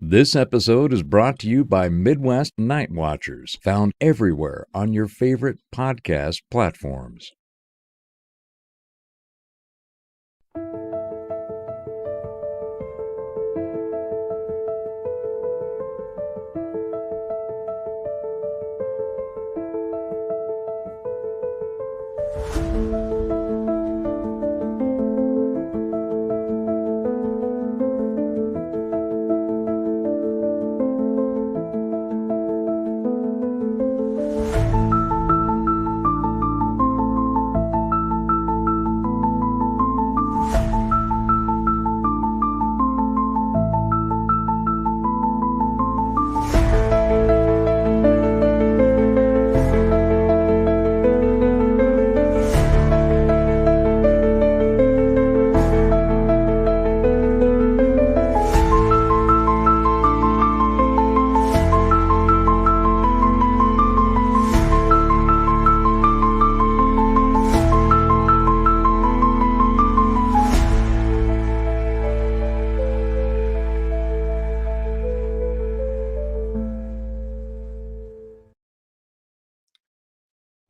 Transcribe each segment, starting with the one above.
This episode is brought to you by Midwest Night Watchers, found everywhere on your favorite podcast platforms.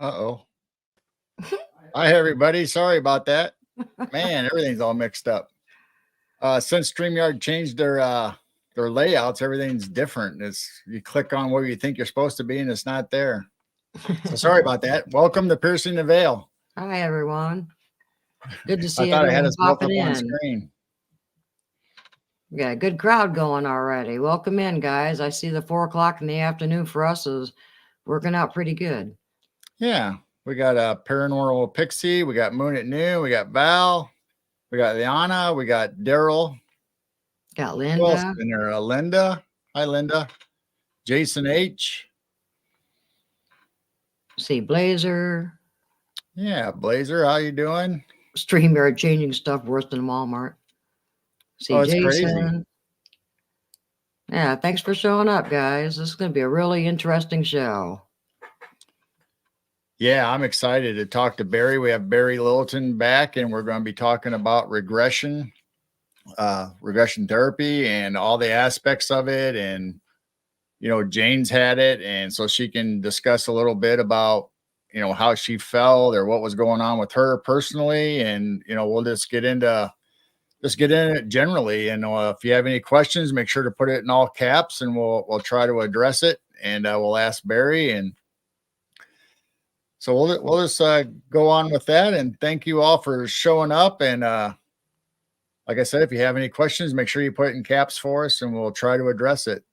Uh-oh. Hi, everybody. Sorry about that. Man, everything's all mixed up. Since StreamYard changed their layouts, everything's different. You click on where you think you're supposed to be, and it's not there. So sorry about that. Welcome to Piercing the Veil. Hi, everyone. Good to see I thought I had everyone us both up popping on in. screen. We got a good crowd going already. Welcome in, guys. I see the 4 o'clock in the afternoon for us is working out pretty good. Yeah, we got a Paranormal Pixie. We got Moon at Noon. We got Val. We got Liana. We got Daryl. Got Who else Linda. is in there? Linda. Hi, Linda. Jason H. See Blazer. Yeah, Blazer. How you doing? StreamYard changing stuff worse than Walmart. See Oh, it's Jason. crazy. Yeah, thanks for showing up, guys. This is going to be a really interesting show. Yeah, I'm excited to talk to Barry. We have Barry Littleton back, and we're going to be talking about regression therapy and all the aspects of it. And, Jane's had it, and so she can discuss a little bit about, how she felt or what was going on with her personally. And, we'll just get into it generally. And if you have any questions, make sure to put it in all caps, and we'll try to address it. And we'll ask Barry. And so we'll just go on with that, and thank you all for showing up. And like I said, if you have any questions, make sure you put it in caps for us, and we'll try to address it.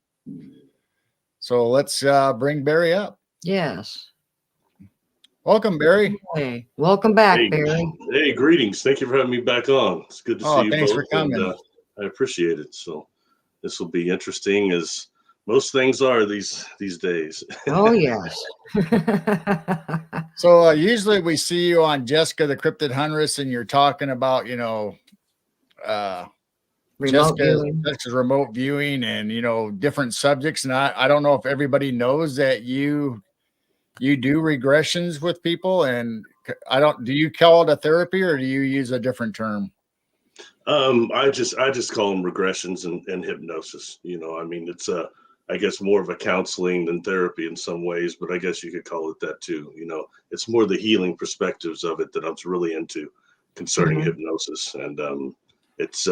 So let's bring Barry up. Yes. Welcome, Barry. Hey, welcome back, Barry. Hey, greetings. Thank you for having me back on. It's good to see you thanks both. for coming. And, I appreciate it. So this will be interesting, as most things are these days. Oh, yes. So usually we see you on Jessica the Cryptid Huntress, and you're talking about, Jessica's remote viewing and, different subjects. And I don't know if everybody knows that you do regressions with people. And do you call it a therapy, or do you use a different term? I just call them regressions and hypnosis. It's I guess more of a counseling than therapy in some ways, but I guess you could call it that too. It's more the healing perspectives of it that I'm really into concerning hypnosis. And it's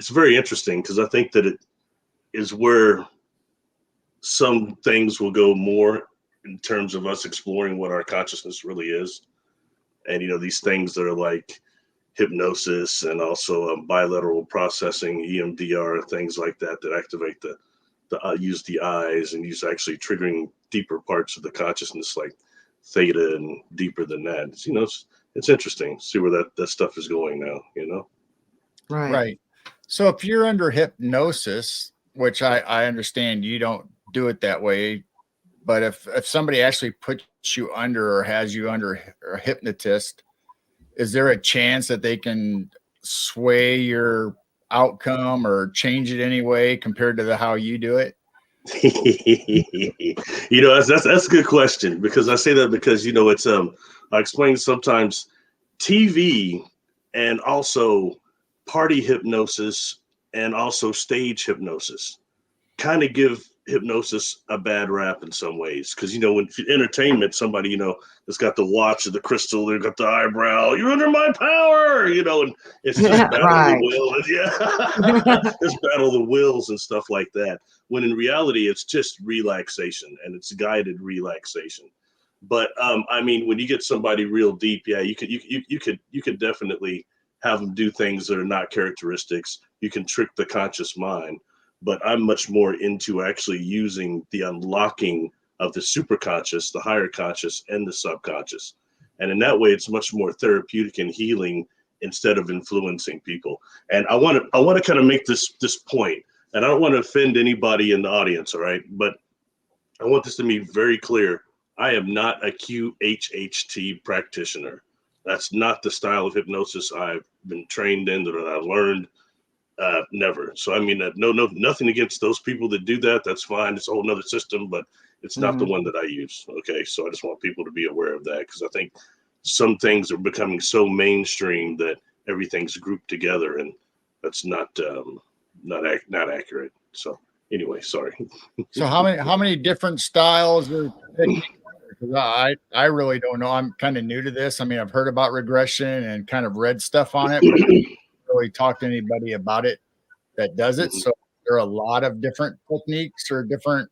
very interesting, because I think that it is where some things will go more in terms of us exploring what our consciousness really is. And, these things that are like hypnosis and also bilateral processing, EMDR, things like that activate the use the eyes and use actually triggering deeper parts of the consciousness, like theta and deeper than that. It's interesting to see where that stuff is going now, Right. So if you're under hypnosis, which I understand you don't do it that way, but if somebody actually puts you under or has you under a hypnotist, is there a chance that they can sway your outcome or change it anyway compared to how you do it? That's a good question, because I say that because it's I explain sometimes TV and also party hypnosis and also stage hypnosis kind of give hypnosis a bad rap in some ways. Because, when entertainment, somebody, that's got the watch and the crystal, they've got the eyebrow, you're under my power, and it's just battle Right. the will. Yeah. It's battle the wills and stuff like that. When in reality, it's just relaxation, and it's guided relaxation. But when you get somebody real deep, yeah, you could definitely have them do things that are not characteristics. You can trick the conscious mind. But I'm much more into actually using the unlocking of the superconscious, the higher conscious, and the subconscious. And in that way, it's much more therapeutic and healing instead of influencing people. And I want to kind of make this point, and I don't want to offend anybody in the audience, all right? But I want this to be very clear. I am not a QHHT practitioner. That's not the style of hypnosis I've been trained in, that I learned. Never. So nothing against those people that do that. That's fine. It's a whole nother system, but it's not the one that I use. Okay. So I just want people to be aware of that, because I think some things are becoming so mainstream that everything's grouped together, and that's not accurate. So anyway, sorry. So how many different styles or techniques? Because I really don't know. I'm kind of new to this. I've heard about regression and kind of read stuff on it, but really talk to anybody about it that does it. So there are a lot of different techniques or different.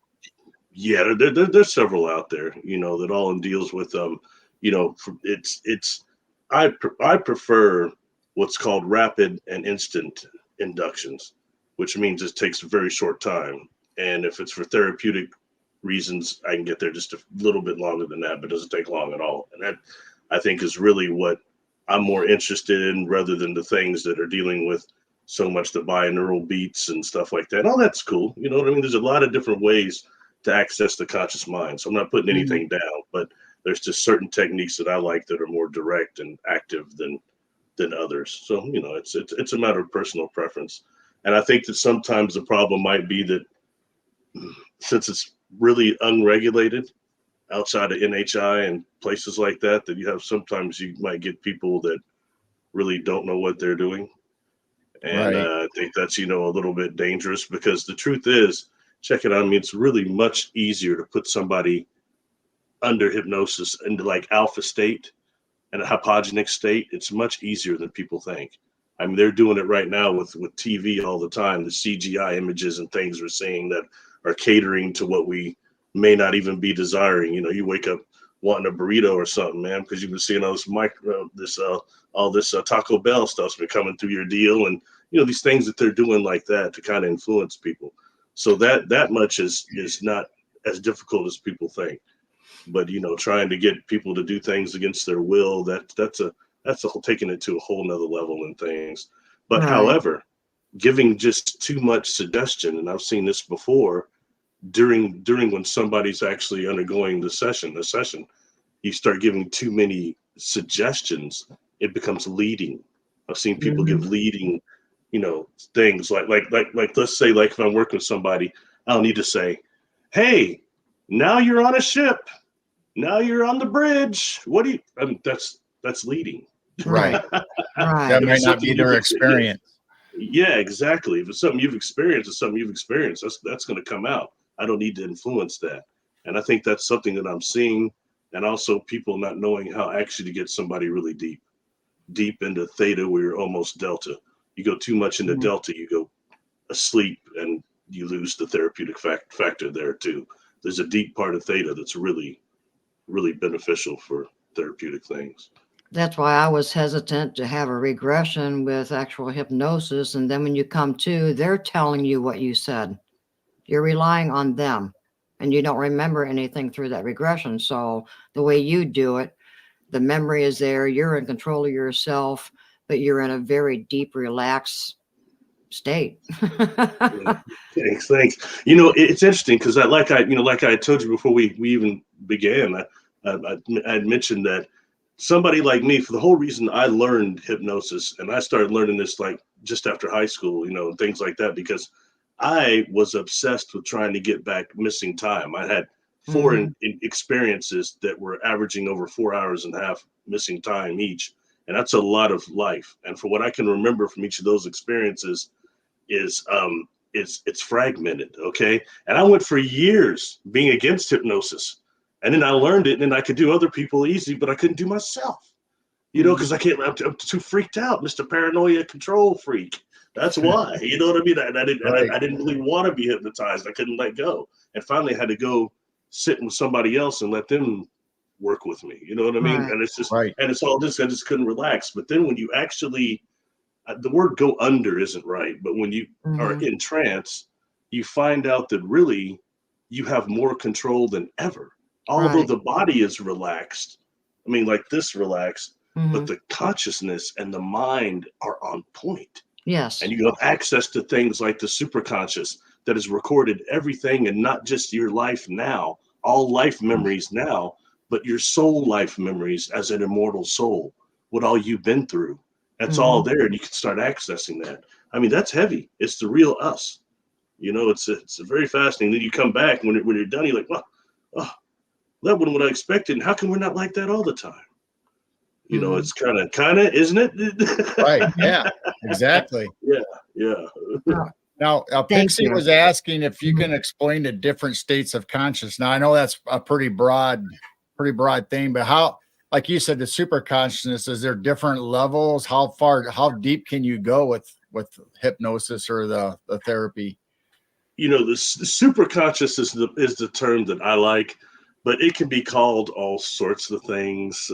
Yeah, there's several out there, that all deals with I prefer what's called rapid and instant inductions, which means it takes a very short time. And if it's for therapeutic reasons, I can get there just a little bit longer than that, but it doesn't take long at all. And that, I think, is really what I'm more interested in, rather than the things that are dealing with so much the binaural beats and stuff like that. Oh, that's cool. You know what I mean? There's a lot of different ways to access the conscious mind. So I'm not putting anything down, but there's just certain techniques that I like that are more direct and active than others. So, it's a matter of personal preference. And I think that sometimes the problem might be that since it's really unregulated outside of NHI and places like that, sometimes you might get people that really don't know what they're doing. And Right. I think that's, a little bit dangerous, because the truth is, check it out. It's really much easier to put somebody under hypnosis into like alpha state and a hypogenic state. It's much easier than people think. They're doing it right now with TV all the time. The CGI images and things we're seeing that are catering to what we may not even be desiring. You wake up wanting a burrito or something, man, because you've been seeing all this Taco Bell stuff's been coming through your deal, and these things that they're doing like that to kind of influence people. So that much is not as difficult as people think. But trying to get people to do things against their will, that's taking it to a whole nother level in things. But however, giving just too much suggestion, and I've seen this before, during when somebody's actually undergoing the session, you start giving too many suggestions, it becomes leading. I've seen people give leading, things like let's say, like if I'm working with somebody, I'll need to say, hey, now you're on a ship, now you're on the bridge. What do you? That's leading. Right. Right. That might not be their experience. Yeah, exactly. If it's something you've experienced, that's going to come out. I don't need to influence that. And I think that's something that I'm seeing. And also people not knowing how actually to get somebody really deep into theta, where you're almost delta. You go too much into delta, you go asleep, and you lose the therapeutic factor there too. There's a deep part of theta that's really, really beneficial for therapeutic things. That's why I was hesitant to have a regression with actual hypnosis. And then when you come to, they're telling you what you said. You're relying on them, and you don't remember anything through that regression. So the way you do it, the memory is there. You're in control of yourself, but you're in a very deep, relaxed state. Thanks. It's interesting because like I told you before we even began, I had mentioned that somebody like me, for the whole reason I learned hypnosis, and I started learning this like just after high school, and things like that, because I was obsessed with trying to get back missing time. I had four experiences that were averaging over 4 hours and a half missing time each. And that's a lot of life. And for what I can remember from each of those experiences, is it's fragmented. Okay. And I went for years being against hypnosis. And then I learned it, and then I could do other people easy, but I couldn't do myself, because I'm too freaked out, Mr. Paranoia Control Freak. That's why, you know what I mean? I didn't really want to be hypnotized. I couldn't let go. And finally I had to go sit with somebody else and let them work with me. You know what I mean? Right. And it's just, and it's all this, I just couldn't relax. But then when you actually, the word go under isn't right, but when you are in trance, you find out that really you have more control than ever. Although the body is relaxed, I mean, like this relaxed, but the consciousness and the mind are on point. Yes. And you have access to things like the superconscious that has recorded everything, and not just your life now, all life memories now, but your soul life memories as an immortal soul, what all you've been through. That's all there, and you can start accessing that. I mean, that's heavy. It's the real us. It's a very fascinating. Then you come back when you're done, you're like, well, that wasn't what I expected. And how come we're not like that all the time? It's kind of, isn't it? Right. Yeah, exactly. Yeah. Now, Thank Pixie you. was asking if you can explain the different states of consciousness. Now, I know that's a pretty broad thing, but how, like you said, the super consciousness, is there different levels? How deep can you go with hypnosis or the therapy? The super conscious is the term that I like, but it can be called all sorts of things.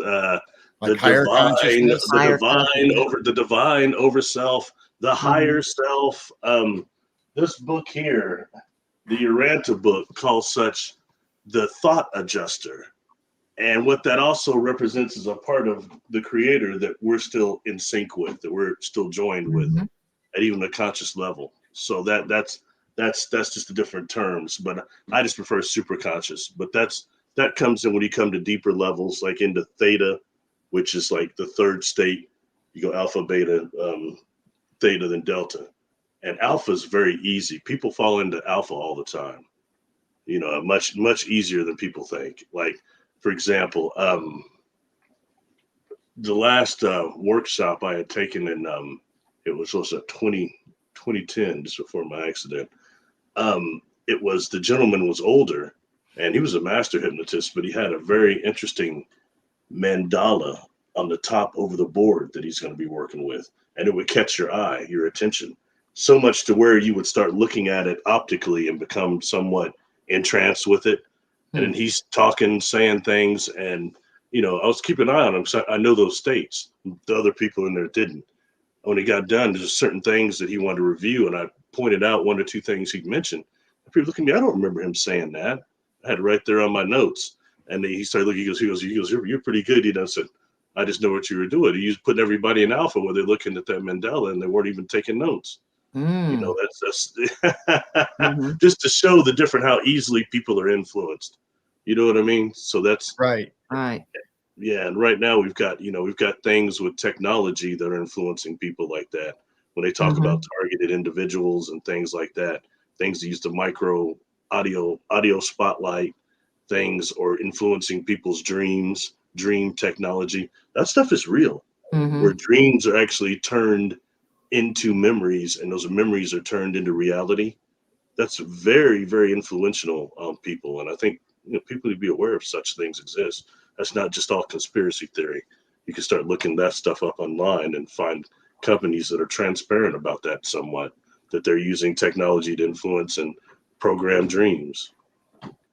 Like higher consciousness, the divine over self, the higher self. This book here, the Uranta book, calls such the thought adjuster. And what that also represents is a part of the creator that we're still in sync with, that we're still joined with at even a conscious level. So that's just the different terms, but I just prefer super conscious. But that comes in when you come to deeper levels, like into theta, which is like the third state. You go alpha, beta, theta, then delta. And alpha is very easy. People fall into alpha all the time, much, much easier than people think. Like, for example, the last workshop I had taken in, it was also 2010, just before my accident. It was, the gentleman was older and he was a master hypnotist, but he had a very interesting mandala on the top over the board that he's going to be working with. And it would catch your eye, your attention, so much to where you would start looking at it optically and become somewhat entranced with it. And then he's talking, saying things, and I was keeping an eye on him. So I know those states. The other people in there didn't. When he got done, there's certain things that he wanted to review, and I pointed out one or two things he'd mentioned. And people look at me, I don't remember him saying that. I had it right there on my notes. And he started looking, he goes, you're pretty good. I said, I just know what you were doing. He was putting everybody in alpha where they're looking at that mandala and they weren't even taking notes. That's just to show the different, how easily people are influenced. You know what I mean? So that's right. Yeah. And right now we've got things with technology that are influencing people like that. When they talk about targeted individuals and things like that, things that use the micro audio spotlight things, or influencing people's dreams, dream technology, that stuff is real. Where dreams are actually turned into memories, and those memories are turned into reality. That's very, very influential on people. And I think people need to be aware of such things exist. That's not just all conspiracy theory. You can start looking that stuff up online and find companies that are transparent about that somewhat, that they're using technology to influence and program dreams.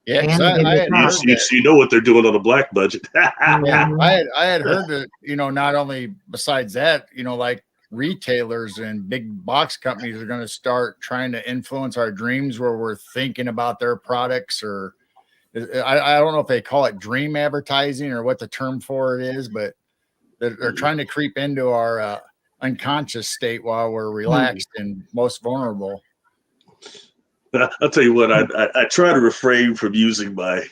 Yeah, you know what they're doing on a black budget. Yeah, I had heard that, not only besides that, like retailers and big box companies are going to start trying to influence our dreams where we're thinking about their products, or I don't know if they call it dream advertising or what the term for it is, but they're trying to creep into our unconscious state while we're relaxed and most vulnerable. I'll tell you what, I try to refrain from using my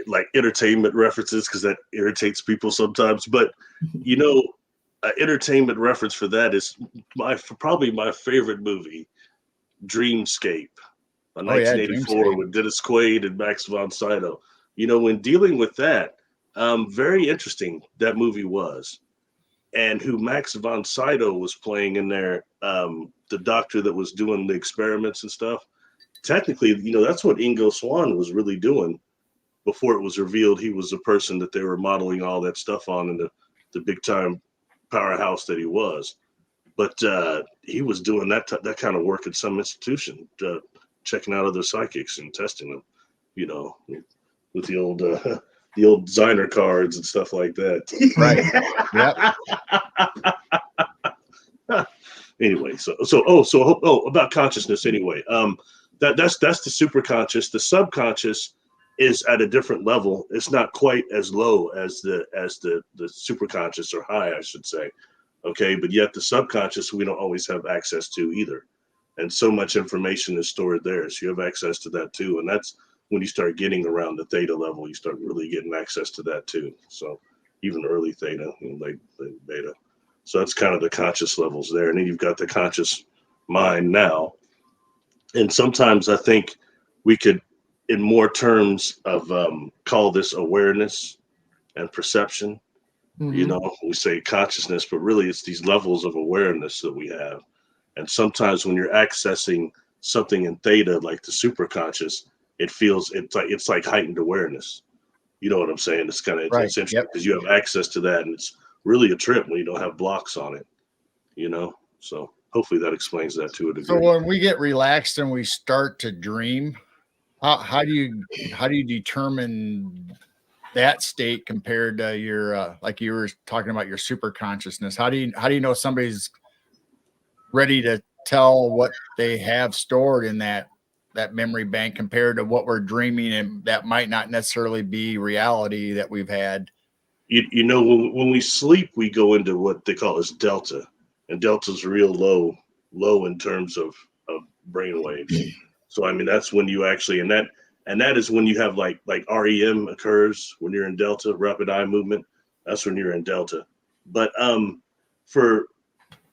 like entertainment references, because that irritates people sometimes. But an entertainment reference for that is probably my favorite movie, Dreamscape, 1984, with Dennis Quaid and Max von Sydow. When dealing with that, very interesting that movie was. and who Max von Sydow was playing in there, the doctor that was doing the experiments and stuff. Technically, that's what Ingo Swann was really doing before it was revealed he was the person that they were modeling all that stuff on, and the big time powerhouse that he was. But he was doing that kind of work at some institution, checking out other psychics and testing them, with the old designer cards and stuff like that. Right. Yep. Anyway, so about consciousness anyway. That's the super conscious. The subconscious is at a different level. It's not quite as low as the super conscious, or high, I should say. Okay, but yet the subconscious we don't always have access to either. And so much information is stored there. So you have access to that too. And that's when you start getting around the theta level, you start really getting access to that too. So even early theta and late beta. So that's kind of the conscious levels there. And then you've got the conscious mind now. And sometimes I think we could, in more terms of call this awareness and perception. We say consciousness, but really it's these levels of awareness that we have. And sometimes when you're accessing something in theta, like the superconscious, it's like heightened awareness. You know what I'm saying? It's kind of it's interesting because you have access to that, and it's really a trip when you don't have blocks on it. So hopefully that explains that to a degree. So when we get relaxed and we start to dream, how do you determine that state compared to your like you were talking about your super consciousness? How do you know somebody's ready to tell what they have stored in that memory bank compared to what we're dreaming, and that might not necessarily be reality that we've had? When we sleep, we go into what they call as delta, and delta's real low in terms of brain waves. So I mean that's when you actually, and that is when you have like REM occurs when you're in delta, rapid eye movement. That's when you're in delta. But for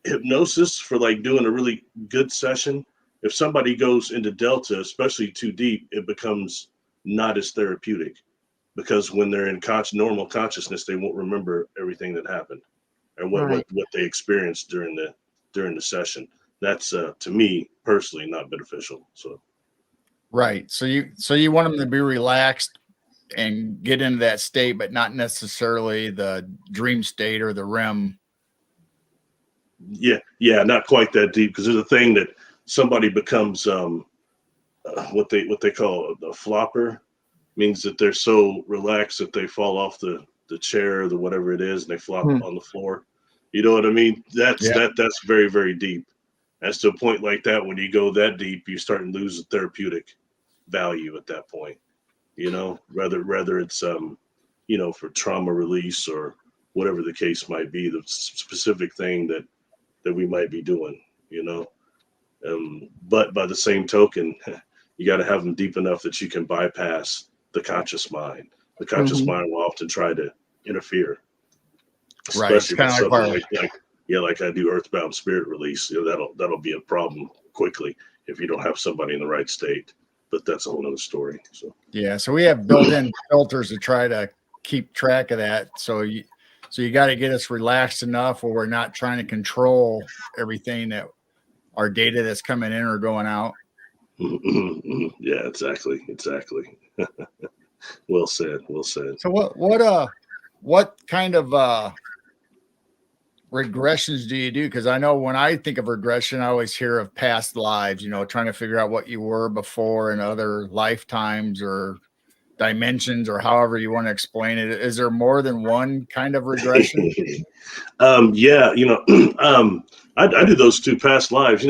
hypnosis, for like doing a really good session, if somebody goes into delta, especially too deep, it becomes not as therapeutic, because when they're in normal consciousness, they won't remember everything that happened and what they experienced during the session. That's to me personally not beneficial. So. Right. So you want them to be relaxed and get into that state, but not necessarily the dream state or the REM. Yeah, not quite that deep, because there's a thing that somebody becomes what they call a flopper, means that they're so relaxed that they fall off the chair or the whatever it is, and they flop on the floor. You know what I mean? That's very, very deep. As to a point like that, when you go that deep, you start to lose the therapeutic value at that point. Whether it's for trauma release or whatever the case might be, the specific thing that we might be doing. But by the same token, you got to have them deep enough that you can bypass the conscious mind. The conscious mind will often try to interfere, especially with something like I do earthbound spirit release. That'll be a problem quickly if you don't have somebody in the right state. But that's a whole other story. So we have built-in filters to try to keep track of that. So you got to get us relaxed enough where we're not trying to control everything that our data that's coming in or going out. Yeah, exactly. Well said. So what kind of regressions do you do? Because I know when I think of regression, I always hear of past lives, trying to figure out what you were before in other lifetimes or dimensions, or however you want to explain it. Is there more than one kind of regression? I do those two past lives.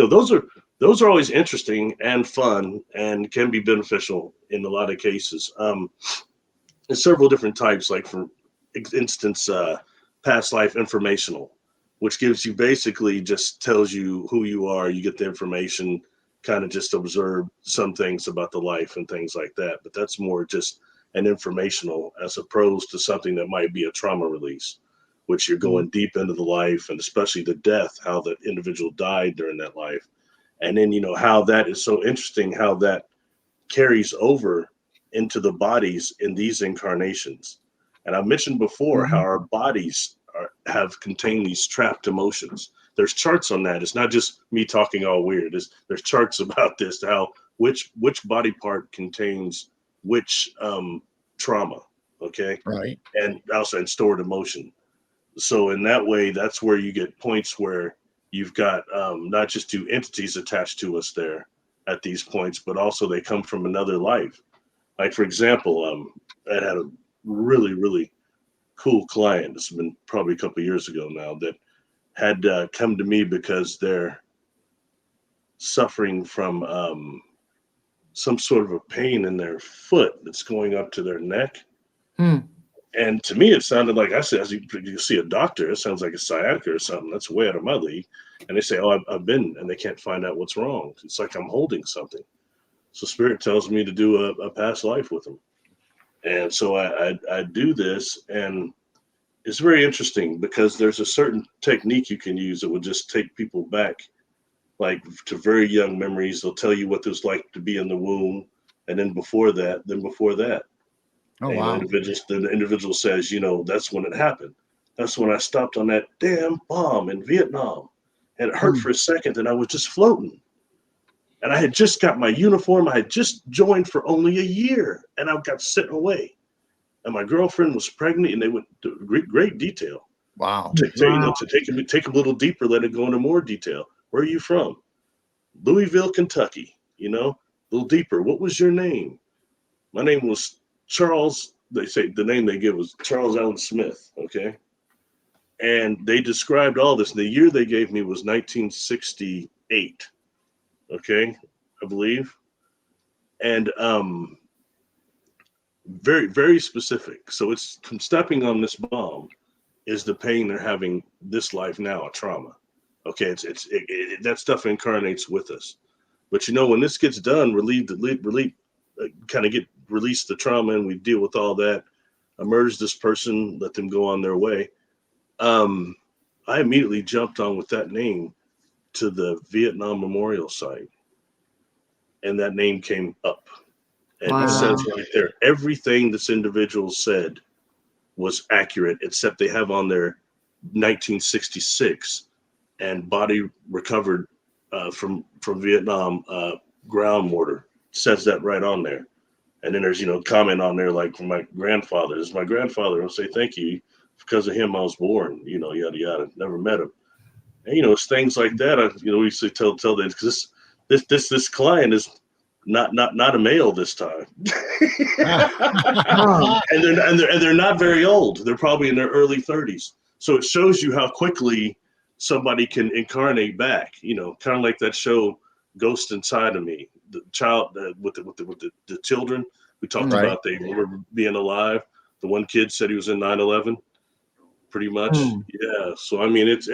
Those are always interesting and fun and can be beneficial in a lot of cases. There's several different types, like for instance, past life informational, which gives you basically just tells you who you are. You get the information, kind of just observe some things about the life and things like that. But that's more just an informational, as opposed to something that might be a trauma release, which you're going deep into the life, and especially the death, how the individual died during that life. And then, how that is so interesting, how that carries over into the bodies in these incarnations. And I mentioned before how our bodies have contained these trapped emotions. There's charts on that. It's not just me talking all weird. There's charts about this, how which body part contains which trauma, okay? Right. And also and stored emotion. So in that way, that's where you get points where you've got not just two entities attached to us there at these points, but also they come from another life. Like, for example, I had a really, really cool client. This has been probably a couple of years ago now, that had come to me because they're suffering from some sort of a pain in their foot that's going up to their neck. And to me, it sounded like, I said, as you see a doctor, it sounds like a sciatica or something. That's way out of my league. And they say, oh, I've been, and they can't find out what's wrong. It's like I'm holding something. So Spirit tells me to do a past life with them. And so I do this, and it's very interesting because there's a certain technique you can use that will just take people back, like to very young memories. They'll tell you what it was like to be in the womb, and then before that. Oh, And, wow. the individual says, that's when it happened. That's when I stopped on that damn bomb in Vietnam, and it hurt for a second, and I was just floating. And I had just got my uniform. I had just joined for only a year, and I got sent away. And my girlfriend was pregnant, and they went to great detail. Wow. To take a little deeper, let it go into more detail. Where are you from? Louisville, Kentucky. A little deeper. What was your name? My name was Charles. They say the name they give was Charles Allen Smith. Okay. And they described all this. And the year they gave me was 1968. Okay, I believe. And very, very specific. So it's from stepping on this bomb is the pain they're having this life now, a trauma. Okay, that stuff incarnates with us. But when this gets done, kind of get release the trauma, and we deal with all that, emerge this person, let them go on their way. I immediately jumped on with that name to the Vietnam Memorial site, and that name came up. And It says right there, everything this individual said was accurate, except they have on their 1966 and body recovered from Vietnam ground mortar. Says that right on there. And then there's, comment on there like from my grandfather. This is my grandfather. I'll say thank you. Because of him, I was born, yada, yada. Never met him. And, it's things like that. We used to tell them, because this client is not a male this time. and they're not very old. They're probably in their early 30s. So it shows you how quickly somebody can incarnate back, kind of like that show Ghost Inside of Me, the child with the children we talked about, they remember being alive. The one kid said he was in 9/11, pretty much. Yeah. So I mean, it's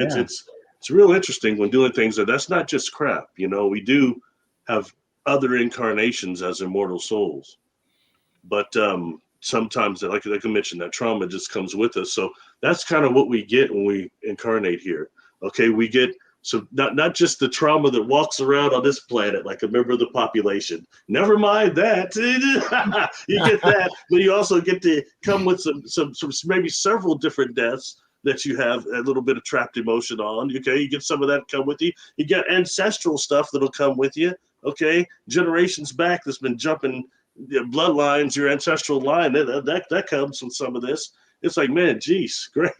real interesting when doing things that's not just crap. We do have other incarnations as immortal souls, but sometimes, like I mentioned, that trauma just comes with us. So that's kind of what we get when we incarnate here. Okay, we get not just the trauma that walks around on this planet like a member of the population. Never mind that. You get that, but you also get to come with some maybe several different deaths that you have a little bit of trapped emotion on. Okay, you get some of that come with you. You get ancestral stuff that'll come with you. Okay, generations back that's been jumping bloodlines, your ancestral line, that comes with some of this. It's like, man, geez, great.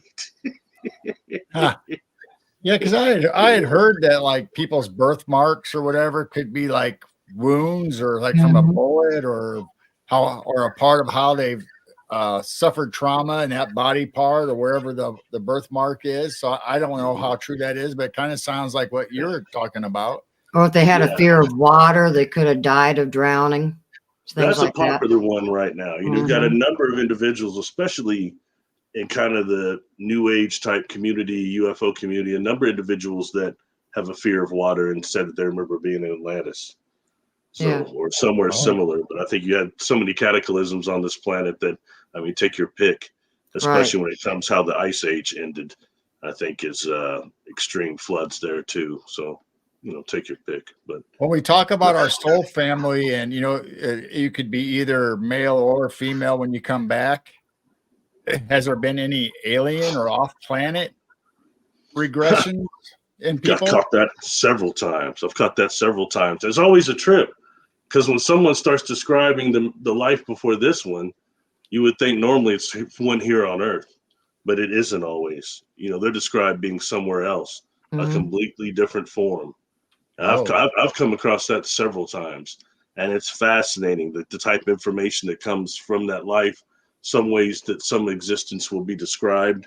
Yeah, because I had heard that like people's birthmarks or whatever could be like wounds or like from a bullet or a part of how they've suffered trauma in that body part or wherever the birthmark is. So I don't know how true that is, but it kind of sounds like what you're talking about. Or if they had a fear of water, they could have died of drowning. That's like a popular one right now. You've got a number of individuals, especially in kind of the new age type community, UFO community, a number of individuals that have a fear of water and said that they remember being in Atlantis. Or somewhere similar. But I think you had so many cataclysms on this planet that, I mean, take your pick, especially when it comes how the ice age ended, I think is extreme floods there too. So, take your pick. But when we talk about our soul family and, you could be either male or female when you come back. Has there been any alien or off-planet regression in I've people? caught that several times. There's always a trip, because when someone starts describing the life before this one, you would think normally it's one here on Earth, but it isn't always. They're described being somewhere else, a completely different form. And I've come across that several times, and it's fascinating that the type of information that comes from that life, some ways that some existence will be described.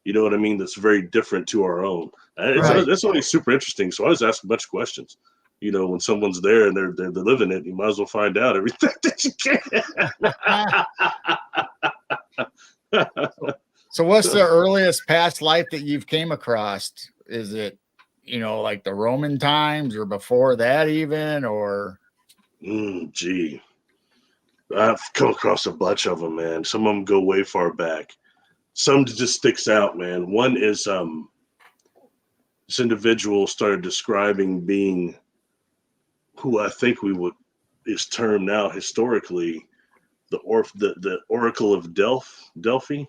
You know what I mean? That's very different to our own. And it's always super interesting. So I always ask a bunch of questions. When someone's there and they're living it, you might as well find out everything that you can. So what's the earliest past life that you've came across? Is it, like the Roman times or before that even, or? Gee, I've come across a bunch of them, man. Some of them go way far back. Some just sticks out, man. One is this individual started describing being who I think is termed now historically the Oracle of Delphi.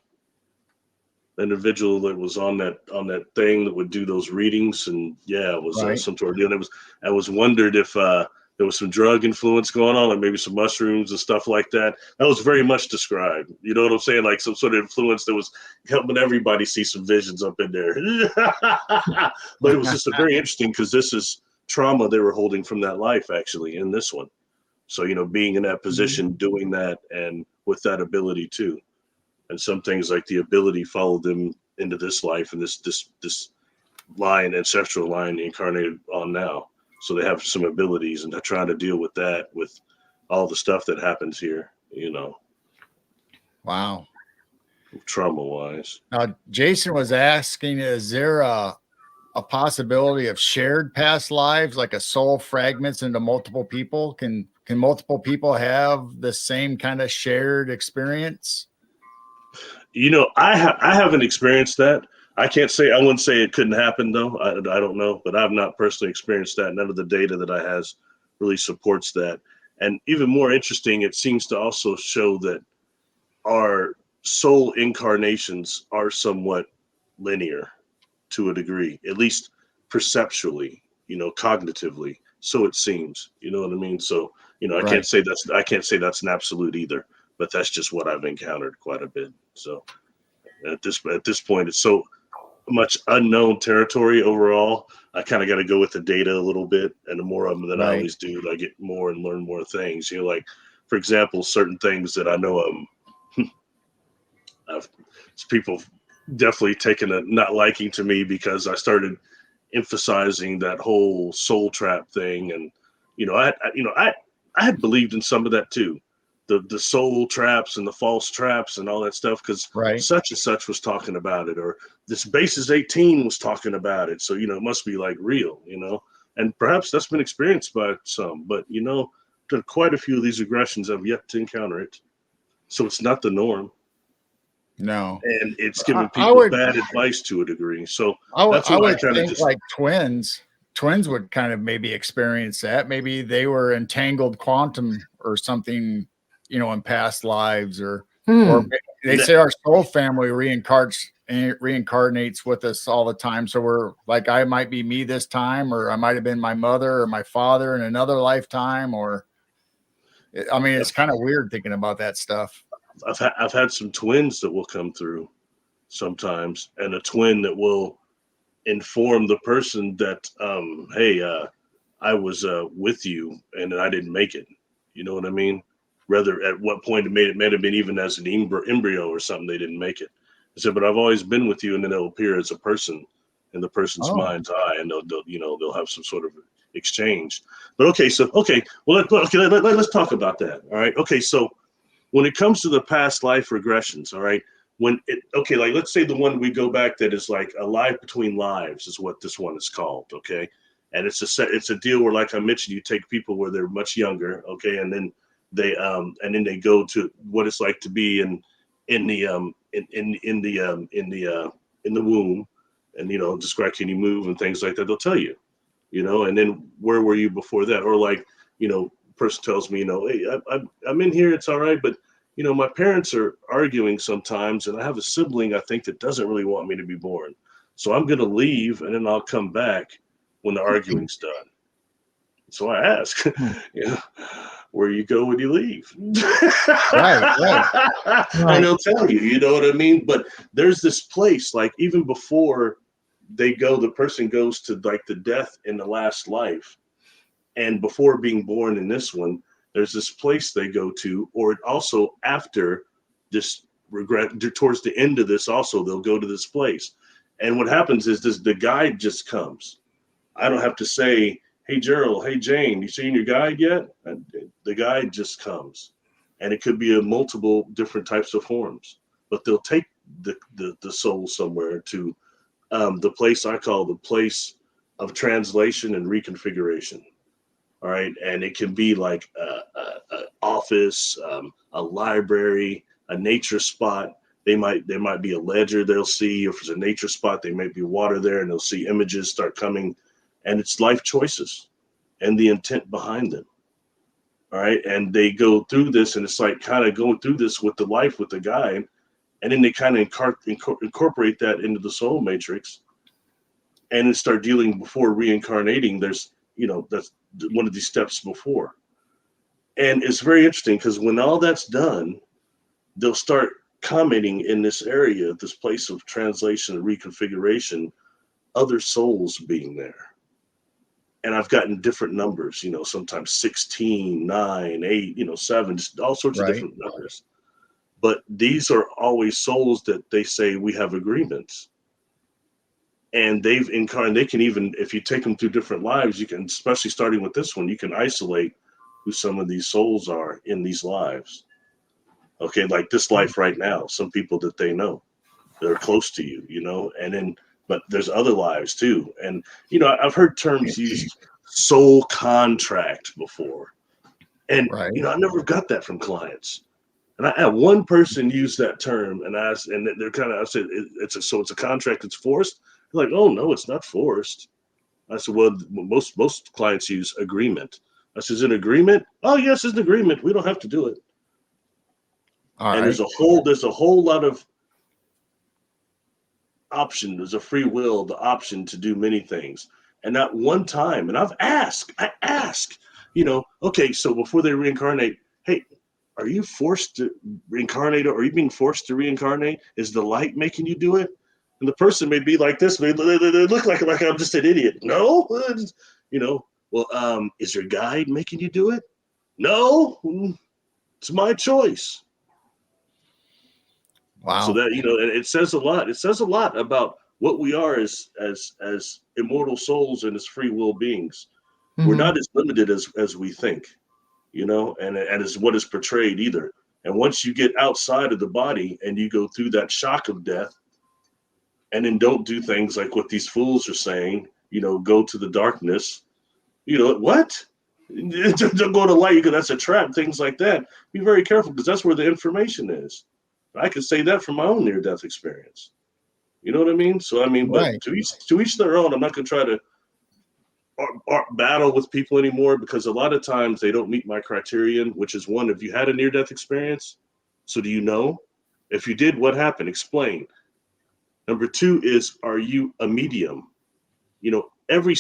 Individual that was on that thing that would do those readings, and it was some sort of deal. And I was wondered if there was some drug influence going on, like maybe some mushrooms and stuff like that. That was very much described. You know what I'm saying? Like some sort of influence that was helping everybody see some visions up in there. But it was just very interesting, because this is trauma they were holding from that life, actually, in this one. So, being in that position, doing that, and with that ability too. And some things like the ability followed them into this life, and this line, ancestral line, incarnated on now. So they have some abilities, and they're trying to deal with that, with all the stuff that happens here, Wow. Trauma wise. Now, Jason was asking, is there a possibility of shared past lives, like a soul fragments into multiple people? Can multiple people have the same kind of shared experience? I haven't experienced that. I wouldn't say it couldn't happen though. I don't know, but I've not personally experienced that. None of the data that I has really supports that. And even more interesting, it seems to also show that our soul incarnations are somewhat linear to a degree, at least perceptually, cognitively. So it seems, you know what I mean? So, I can't say that's an absolute either, but that's just what I've encountered quite a bit. So at this point, it's so much unknown territory overall. I kind of got to go with the data a little bit, and the more of them that I always do, I get more and learn more things. Like, for example, certain things that I know people definitely taken a not liking to me, because I started emphasizing that whole soul trap thing, and I had believed in some of that too. The soul traps and the false traps and all that stuff, because such and such was talking about it, or this Basis 18 was talking about it. So, it must be like real, and perhaps that's been experienced by some, but, quite a few of these regressions have yet to encounter it. So it's not the norm. No. And it's giving people bad advice to a degree. So I would think like twins would kind of maybe experience that. Maybe they were entangled quantum or something, in past lives, or they say our soul family reincarnates with us all the time. So we're like, I might be me this time, or I might have been my mother or my father in another lifetime, or it's kind of weird thinking about that stuff. I've had some twins that will come through sometimes, and a twin that will inform the person that, hey, I was with you and I didn't make it. You know what I mean? Rather, at what point it may have been even as an embryo or something, they didn't make it. I said, but I've always been with you, and then they'll appear as a person in the person's mind's eye, and they'll have some sort of exchange. But let's talk about that. All right. Okay. So when it comes to the past life regressions, all right, like let's say the one we go back that is like a life between lives is what this one is called. Okay. And it's a deal where, like I mentioned, you take people where they're much younger. Okay. And then they go to what it's like to be in the womb, and describe, can you move and things like that. They'll tell you, and then where were you before that? Or like, person tells me, hey, I'm in here, it's all right, but my parents are arguing sometimes, and I have a sibling, I think, that doesn't really want me to be born. So I'm going to leave, and then I'll come back when the arguing's done. So I ask, where you go when you leave? Right. And they'll tell you, you know what I mean? But there's this place, like even before they go, the person goes to like the death in the last life. And before being born in this one, there's this place they go to, or also after this regret, towards the end of this also, they'll go to this place. And what happens is the guide just comes. I don't have to say, hey, Gerald, hey, Jane, you seen your guide yet? And the guide just comes. And it could be a multiple different types of forms. But they'll take the soul somewhere to the place I call the place of translation and reconfiguration. All right. And it can be like a office, a library, a nature spot. There might be a ledger they'll see. If it's a nature spot, there may be water there, and they'll see images start coming. And it's life choices and the intent behind them. All right. And they go through this, and it's like kind of going through this with the life with the guide. And then they kind of incorporate that into the soul matrix and then start dealing before reincarnating. There's, that's one of these steps before. And it's very interesting because when all that's done, they'll start commenting in this area, this place of translation and reconfiguration, other souls being there. And I've gotten different numbers, sometimes 16, 9, 8, 7, just all sorts of different numbers. But these are always souls that they say we have agreements. And they've incarnated, they can even, if you take them through different lives, you can, especially starting with this one, you can isolate who some of these souls are in these lives. Okay, like this life right now, some people that they know, that are close to you, and then, but there's other lives too. And, I've heard terms used, soul contract before. And, I never got that from clients. And I had one person use that term, and I said, it's a contract that's forced. They're like, oh no, it's not forced. I said, well, most clients use agreement. I said, is it an agreement? Oh yes, it's an agreement. We don't have to do it. There's a whole lot of option. There's a free will, the option to do many things. And not one time, and I ask, okay, so before they reincarnate, hey, are you forced to reincarnate, or are you being forced to reincarnate? Is the light making you do it? And the person may be like this, they look like I'm just an idiot. No, is your guide making you do it? No, it's my choice. Wow. So that, it says a lot. It says a lot about what we are as immortal souls and as free will beings. Mm-hmm. We're not as limited as we think. And as what is portrayed either. And once you get outside of the body and you go through that shock of death, and then don't do things like what these fools are saying, go to the darkness, what? Don't go to light because that's a trap, things like that. Be very careful because that's where the information is. I can say that from my own near-death experience. You know what I mean? So, but to each their own. I'm not going to try to battle with people anymore because a lot of times they don't meet my criterion, which is one, have you had a near-death experience? So do you know? If you did, what happened? Explain. Number 2 is, are you a medium? Every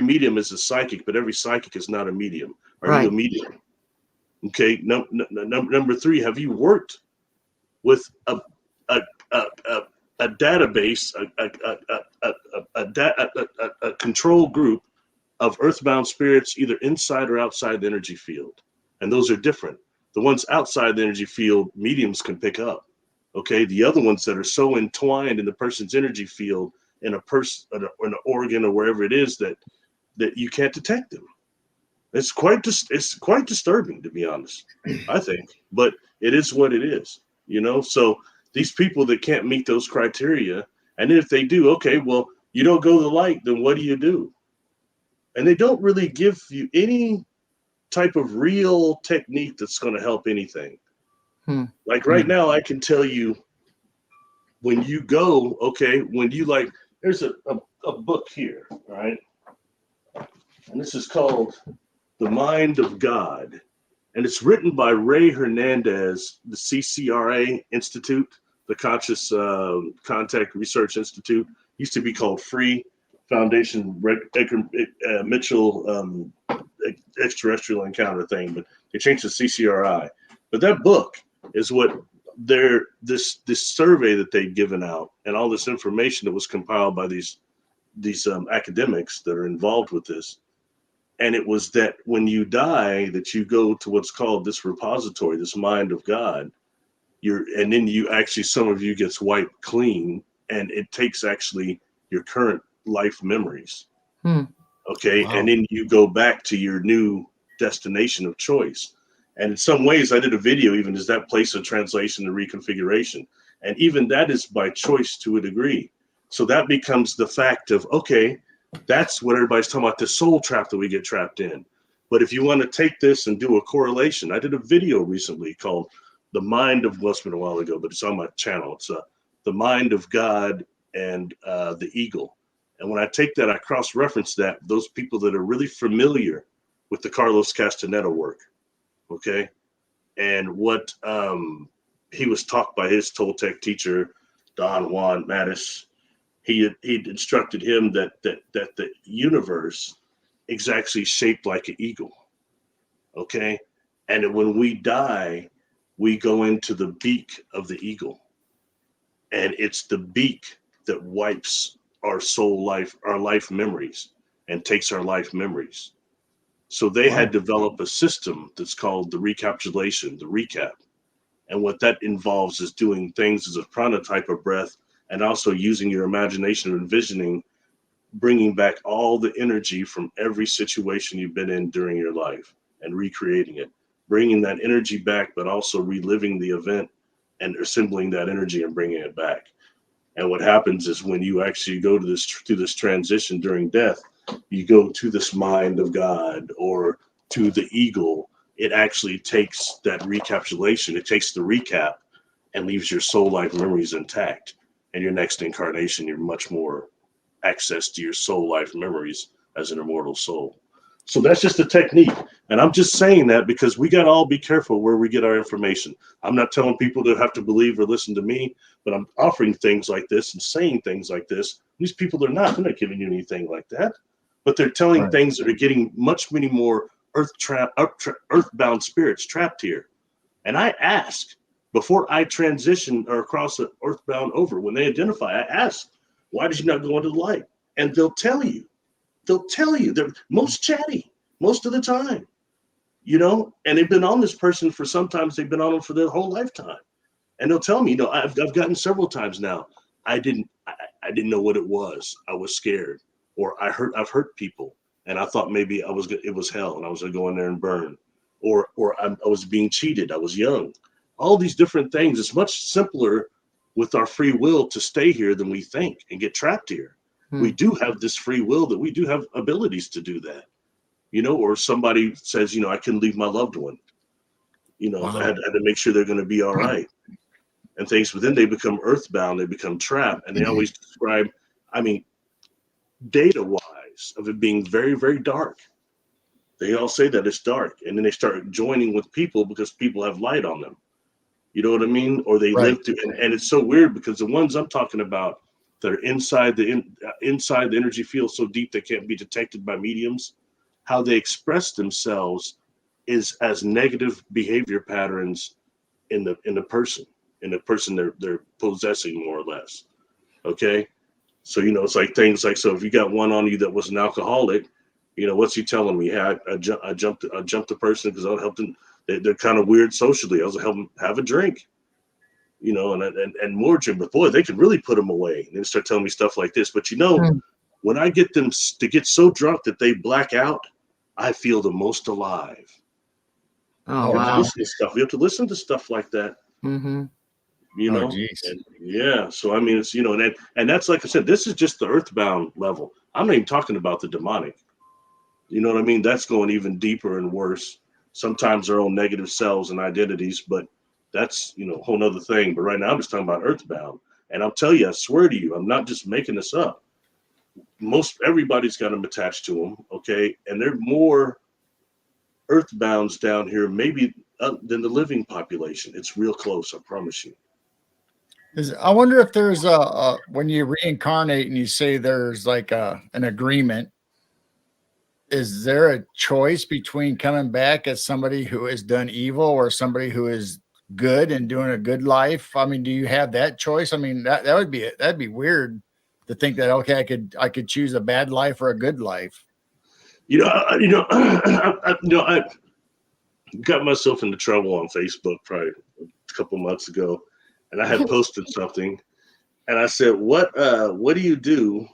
medium is a psychic, but every psychic is not a medium. Are you a medium? Okay. Number 3, have you worked with a database, a control group of earthbound spirits, either inside or outside the energy field? And those are different. The ones outside the energy field, mediums can pick up. Okay. The other ones that are so entwined in the person's energy field, in a person, or an organ, or wherever it is, that you can't detect them. It's quite disturbing, to be honest, I think. But it is what it is, So these people that can't meet those criteria, and if they do, okay, well, you don't go to the light, then what do you do? And they don't really give you any type of real technique that's going to help anything. Like right now, I can tell you when you go, okay, when you there's a book here, right? And this is called The Mind of God. And it's written by Ray Hernandez, the CCRA Institute, the Conscious Contact Research Institute. Used to be called Free Foundation Mitchell Extraterrestrial Encounter thing, but they changed to CCRI. But that book is what this survey that they've given out, and all this information that was compiled by these academics that are involved with this. And it was that when you die, that you go to what's called this repository, this mind of God. And then you actually, some of you gets wiped clean, and it takes actually your current life memories. Okay. Wow. And then you go back to your new destination of choice. And in some ways, I did a video, even as that place of translation and reconfiguration. And even that is by choice to a degree. So that becomes the fact of, okay, that's what everybody's talking about, the soul trap that we get trapped in. But if you want to take this and do a correlation, I did a video recently called The Mind of, well, it's been a while ago, but it's on my channel. It's The Mind of God and the Eagle. And when I take that, I cross-reference that, those people that are really familiar with the Carlos Castaneda work, okay? And what he was taught by his Toltec teacher, Don Juan Mattis. He instructed him that the universe is actually shaped like an eagle, okay? And when we die, we go into the beak of the eagle. And it's the beak that wipes our soul life, our life memories, and takes our life memories. So they had developed a system that's called the recapitulation, the recap. And what that involves is doing things as a prana type of breath, and also using your imagination and envisioning, bringing back all the energy from every situation you've been in during your life and recreating it, bringing that energy back, but also reliving the event and assembling that energy and bringing it back. And what happens is when you actually go to this transition during death, you go to this mind of God or to the eagle. It actually takes that recapitulation. It takes the recap and leaves your soul life memories intact. And your next incarnation, you're much more access to your soul life memories as an immortal soul. So that's just a technique. And I'm just saying that because we got to all be careful where we get our information. I'm not telling people to have to believe or listen to me, but I'm offering things like this and saying things like this. These people they're not giving you anything like that, but they're telling things that are getting many more earthbound spirits trapped here. And I ask, before I transition or cross the earthbound over, when they identify, I ask, why did you not go into the light? And they'll tell you. They're most chatty most of the time, and they've been on this person for sometimes they've been on them for their whole lifetime. And they'll tell me, I've gotten several times now. I didn't know what it was. I was scared, or I've hurt people and I thought maybe it was hell and I was going to go in there and burn, or I was being cheated. I was young. All these different things. It's much simpler with our free will to stay here than we think and get trapped here. We do have this free will that we do have abilities to do that, or somebody says, I couldn't leave my loved one, I had to make sure they're going to be all right and things, but then they become earthbound, they become trapped. And they always describe, data wise of it being very, very dark. They all say that it's dark, and then they start joining with people because people have light on them. You know what I mean? Or they live through, and it's so weird because the ones I'm talking about that are inside the energy field so deep they can't be detected by mediums, how they express themselves is as negative behavior patterns in the person they're possessing, more or less. Okay, so it's like things like, so if you got one on you that was an alcoholic, what's he telling me? I jumped the person because I helped them. They're kind of weird socially. I was helping have a drink. And more drink, but boy, they could really put them away. And they start telling me stuff like this. But when I get them to get so drunk that they black out, I feel the most alive. Oh, wow. We have to listen to stuff like that. Mm-hmm. So it's and that's, like I said, this is just the earthbound level. I'm not even talking about the demonic. You know what I mean? That's going even deeper and worse. Sometimes their own negative selves and identities, but that's a whole nother thing. But right now I'm just talking about earthbound. And I'll tell you, I swear to you, I'm not just making this up. Most everybody's got them attached to them, okay? And they're more earthbounds down here, maybe than the living population. It's real close, I promise you. I wonder if there's when you reincarnate and you say there's like an agreement, is there a choice between coming back as somebody who has done evil or somebody who is good and doing a good life? I mean, do you have that choice? I mean, that would be it. That'd be weird to think that, okay, I could choose a bad life or a good life. I got myself into trouble on Facebook probably a couple months ago, and I had posted something, and I said, what do you do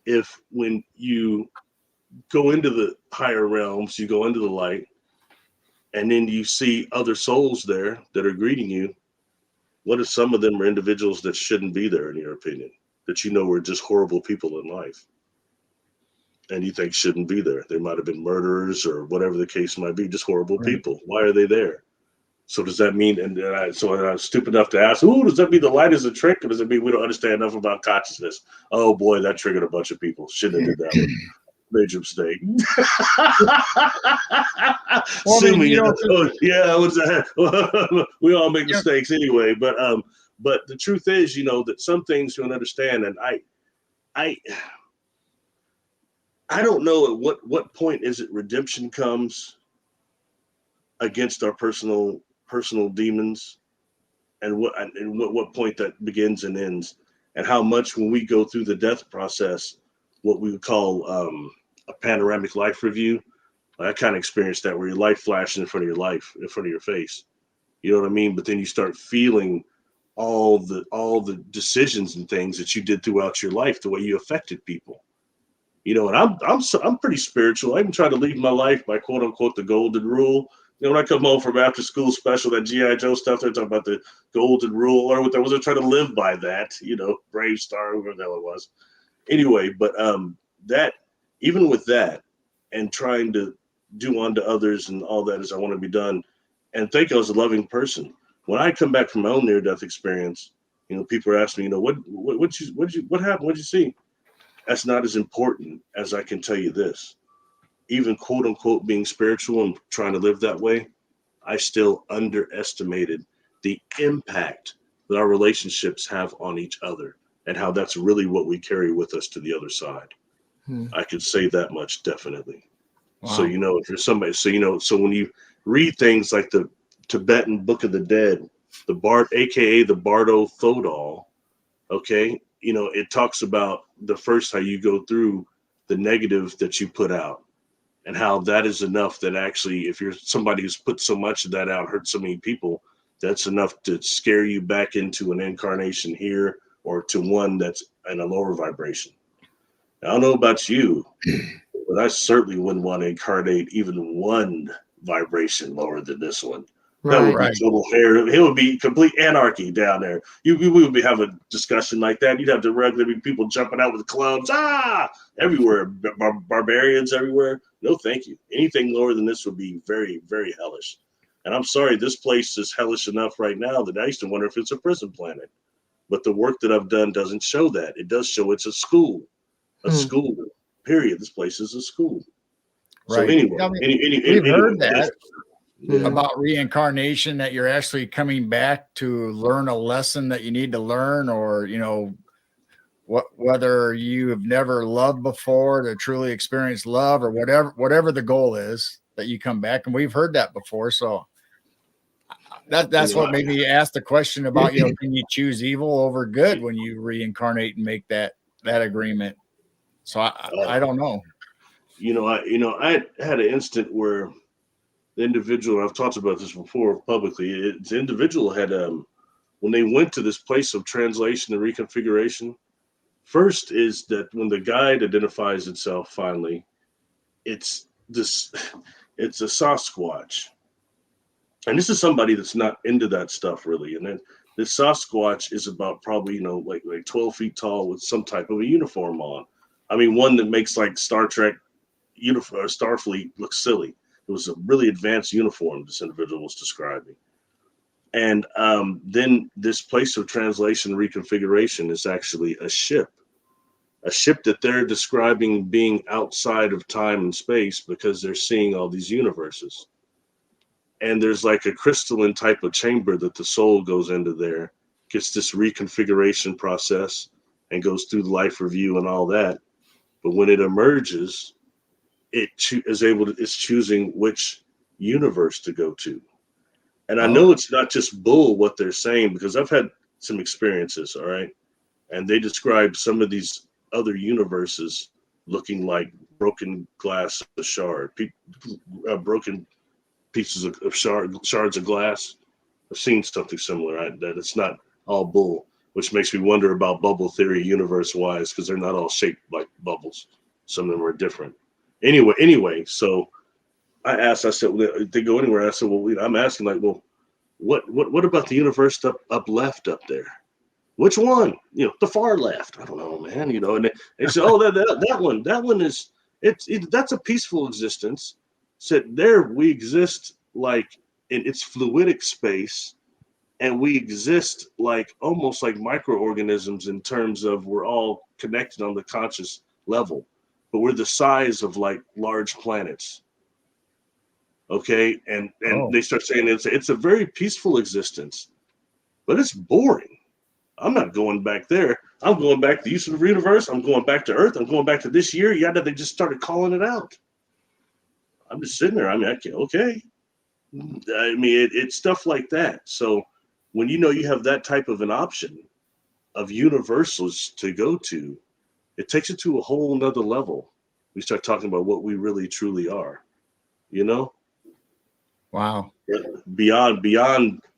if when you go into the higher realms, you go into the light, and then you see other souls there that are greeting you? What if some of them are individuals that shouldn't be there, in your opinion, that you know were just horrible people in life, and you think shouldn't be there? They might have been murderers or whatever the case might be, just horrible people. Why are they there? So does that mean, and I was stupid enough to ask, does that mean the light is a trick, or does it mean we don't understand enough about consciousness? Oh boy, that triggered a bunch of people. Shouldn't have did that one. Major mistake. Well, I mean, we all make mistakes anyway. But the truth is, that some things you don't understand, and I don't know at what point is it redemption comes against our personal demons, and what point that begins and ends, and how much when we go through the death process, what we would call a panoramic life review. I kind of experienced that, where your life flashes in front of your face. You know what I mean? But then you start feeling all the decisions and things that you did throughout your life, the way you affected people. And I'm pretty spiritual. I even try to lead my life by quote unquote the golden rule. When I come home from after school special, that G.I. Joe stuff, they're talking about the golden rule, or what I wasn't trying to live by that, Brave Star, whatever the hell it was. Anyway, but that, even with that, and trying to do unto others and all that as I want to be done, and think I was a loving person. When I come back from my own near-death experience, people are asking me, what happened? What'd you see? That's not as important as I can tell you this. Even quote unquote being spiritual and trying to live that way, I still underestimated the impact that our relationships have on each other, and how that's really what we carry with us to the other side. I could say that much definitely. Wow. So, if you're somebody, so when you read things like the Tibetan Book of the Dead, aka the Bardo Thodol, okay, it talks about how you go through the negative that you put out, and how that is enough that actually, if you're somebody who's put so much of that out, hurt so many people, that's enough to scare you back into an incarnation here, or to one that's in a lower vibration. Now, I don't know about you, but I certainly wouldn't want to incarnate even one vibration lower than this one. That would be total hair. It would be complete anarchy down there. We would be having a discussion like that. You'd have to regularly people jumping out with clubs, everywhere, barbarians everywhere. No, thank you. Anything lower than this would be very, very hellish. And I'm sorry, this place is hellish enough right now that I used to wonder if it's a prison planet. But the work that I've done doesn't show that. It does show it's a school. School, period. This place is a school. Right. So anyway, we've heard that about reincarnation, that you're actually coming back to learn a lesson that you need to learn, or whether you have never loved before to truly experience love, or whatever the goal is, that you come back. And we've heard that before. So that's what made me ask the question about, can you choose evil over good when you reincarnate and make that agreement? So I don't know. I had an instant where the individual, I've talked about this before publicly, the individual had, when they went to this place of translation and reconfiguration, first is that when the guide identifies itself finally, it's a Sasquatch. And this is somebody that's not into that stuff really. And then this Sasquatch is about probably, like 12 feet tall with some type of a uniform on. I mean, one that makes like Star Trek uniform, or Starfleet look silly. It was a really advanced uniform this individual was describing. And then this place of translation reconfiguration is actually a ship a ship that they're describing being outside of time and space because they're seeing all these universes. And there's like a crystalline type of chamber that the soul goes into there, gets this reconfiguration process and goes through the life review and all that. But when it emerges, it's choosing which universe to go to. And I know it's not just bull what they're saying, because I've had some experiences, all right? And they describe some of these other universes looking like broken glass shard, broken pieces of shards of glass. I've seen something similar, that it's not all bull, which makes me wonder about bubble theory universe-wise, because they're not all shaped like bubbles. Some of them are different. Anyway, so I said, well, they go anywhere. I said, well, I'm asking, like, well, what about the universe up left up there? Which one? The far left. I don't know, man. And they said, oh, that one is that's a peaceful existence. Said there we exist like in its fluidic space, and we exist like almost like microorganisms in terms of we're all connected on the conscious level, but we're the size of like large planets. Okay, and they start saying it's a very peaceful existence, but it's boring. I'm not going back there. I'm going back to the use of the universe. I'm going back to Earth. I'm going back to this year. They just started calling it out. I'm just sitting there. I mean, okay. I mean, it's stuff like that. So when you have that type of an option of universals to go to, it takes it to a whole nother level. We start talking about what we really truly are, Wow.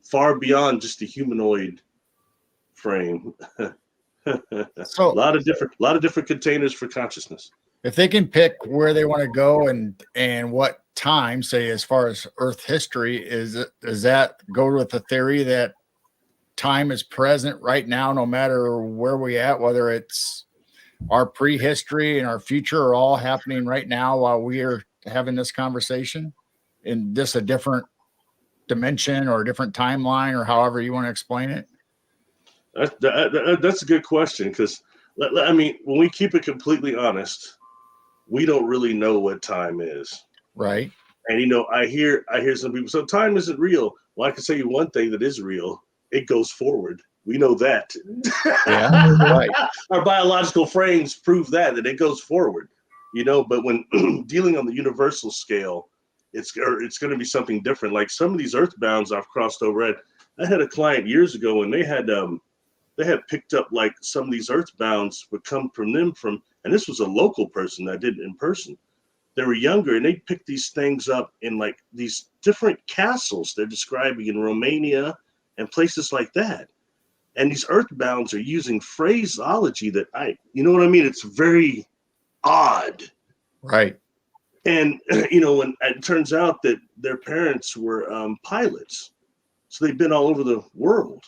Far beyond just the humanoid frame. So a lot of different containers for consciousness. if they can pick where they want to go and what time, say as far as Earth history, does that go with the theory that time is present right now, no matter where we at, whether it's our prehistory and our future are all happening right now while we are having this conversation in this a different dimension or a different timeline, or however you want to explain it? That's a good question, because I mean, when we keep it completely honest, we don't really know what time is. Right. And I hear some people, so time isn't real. Well, I can tell you one thing that is real. It goes forward. We know that. Yeah. Right. Our biological frames prove that it goes forward. But when dealing on the universal scale, it's going to be something different. Like some of these earthbounds I've crossed over. I had a client years ago, and they had picked up like some of these earthbounds would come from them and this was a local person that did it in person. They were younger, and they picked these things up in like these different castles they're describing in Romania and places like that. And these earthbounds are using phraseology that you know what I mean? It's very odd. Right. And, when it turns out that their parents were pilots. So they've been all over the world,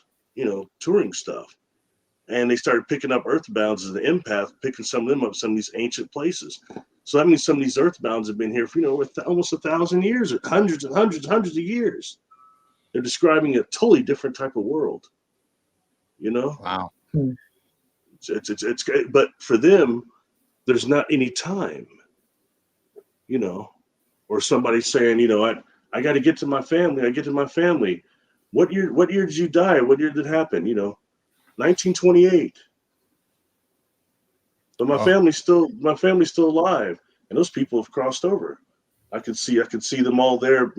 touring stuff. And they started picking up earthbounds as an empath, picking some of them up, some of these ancient places. So that means some of these earthbounds have been here for, almost 1,000 years, or hundreds and hundreds and hundreds of years. They're describing a totally different type of world, Wow. It's great. But for them, there's not any time, or somebody saying, I got to get to my family. What year did you die? What year did it happen? 1928. But my family's still alive, and those people have crossed over. I could see them all there,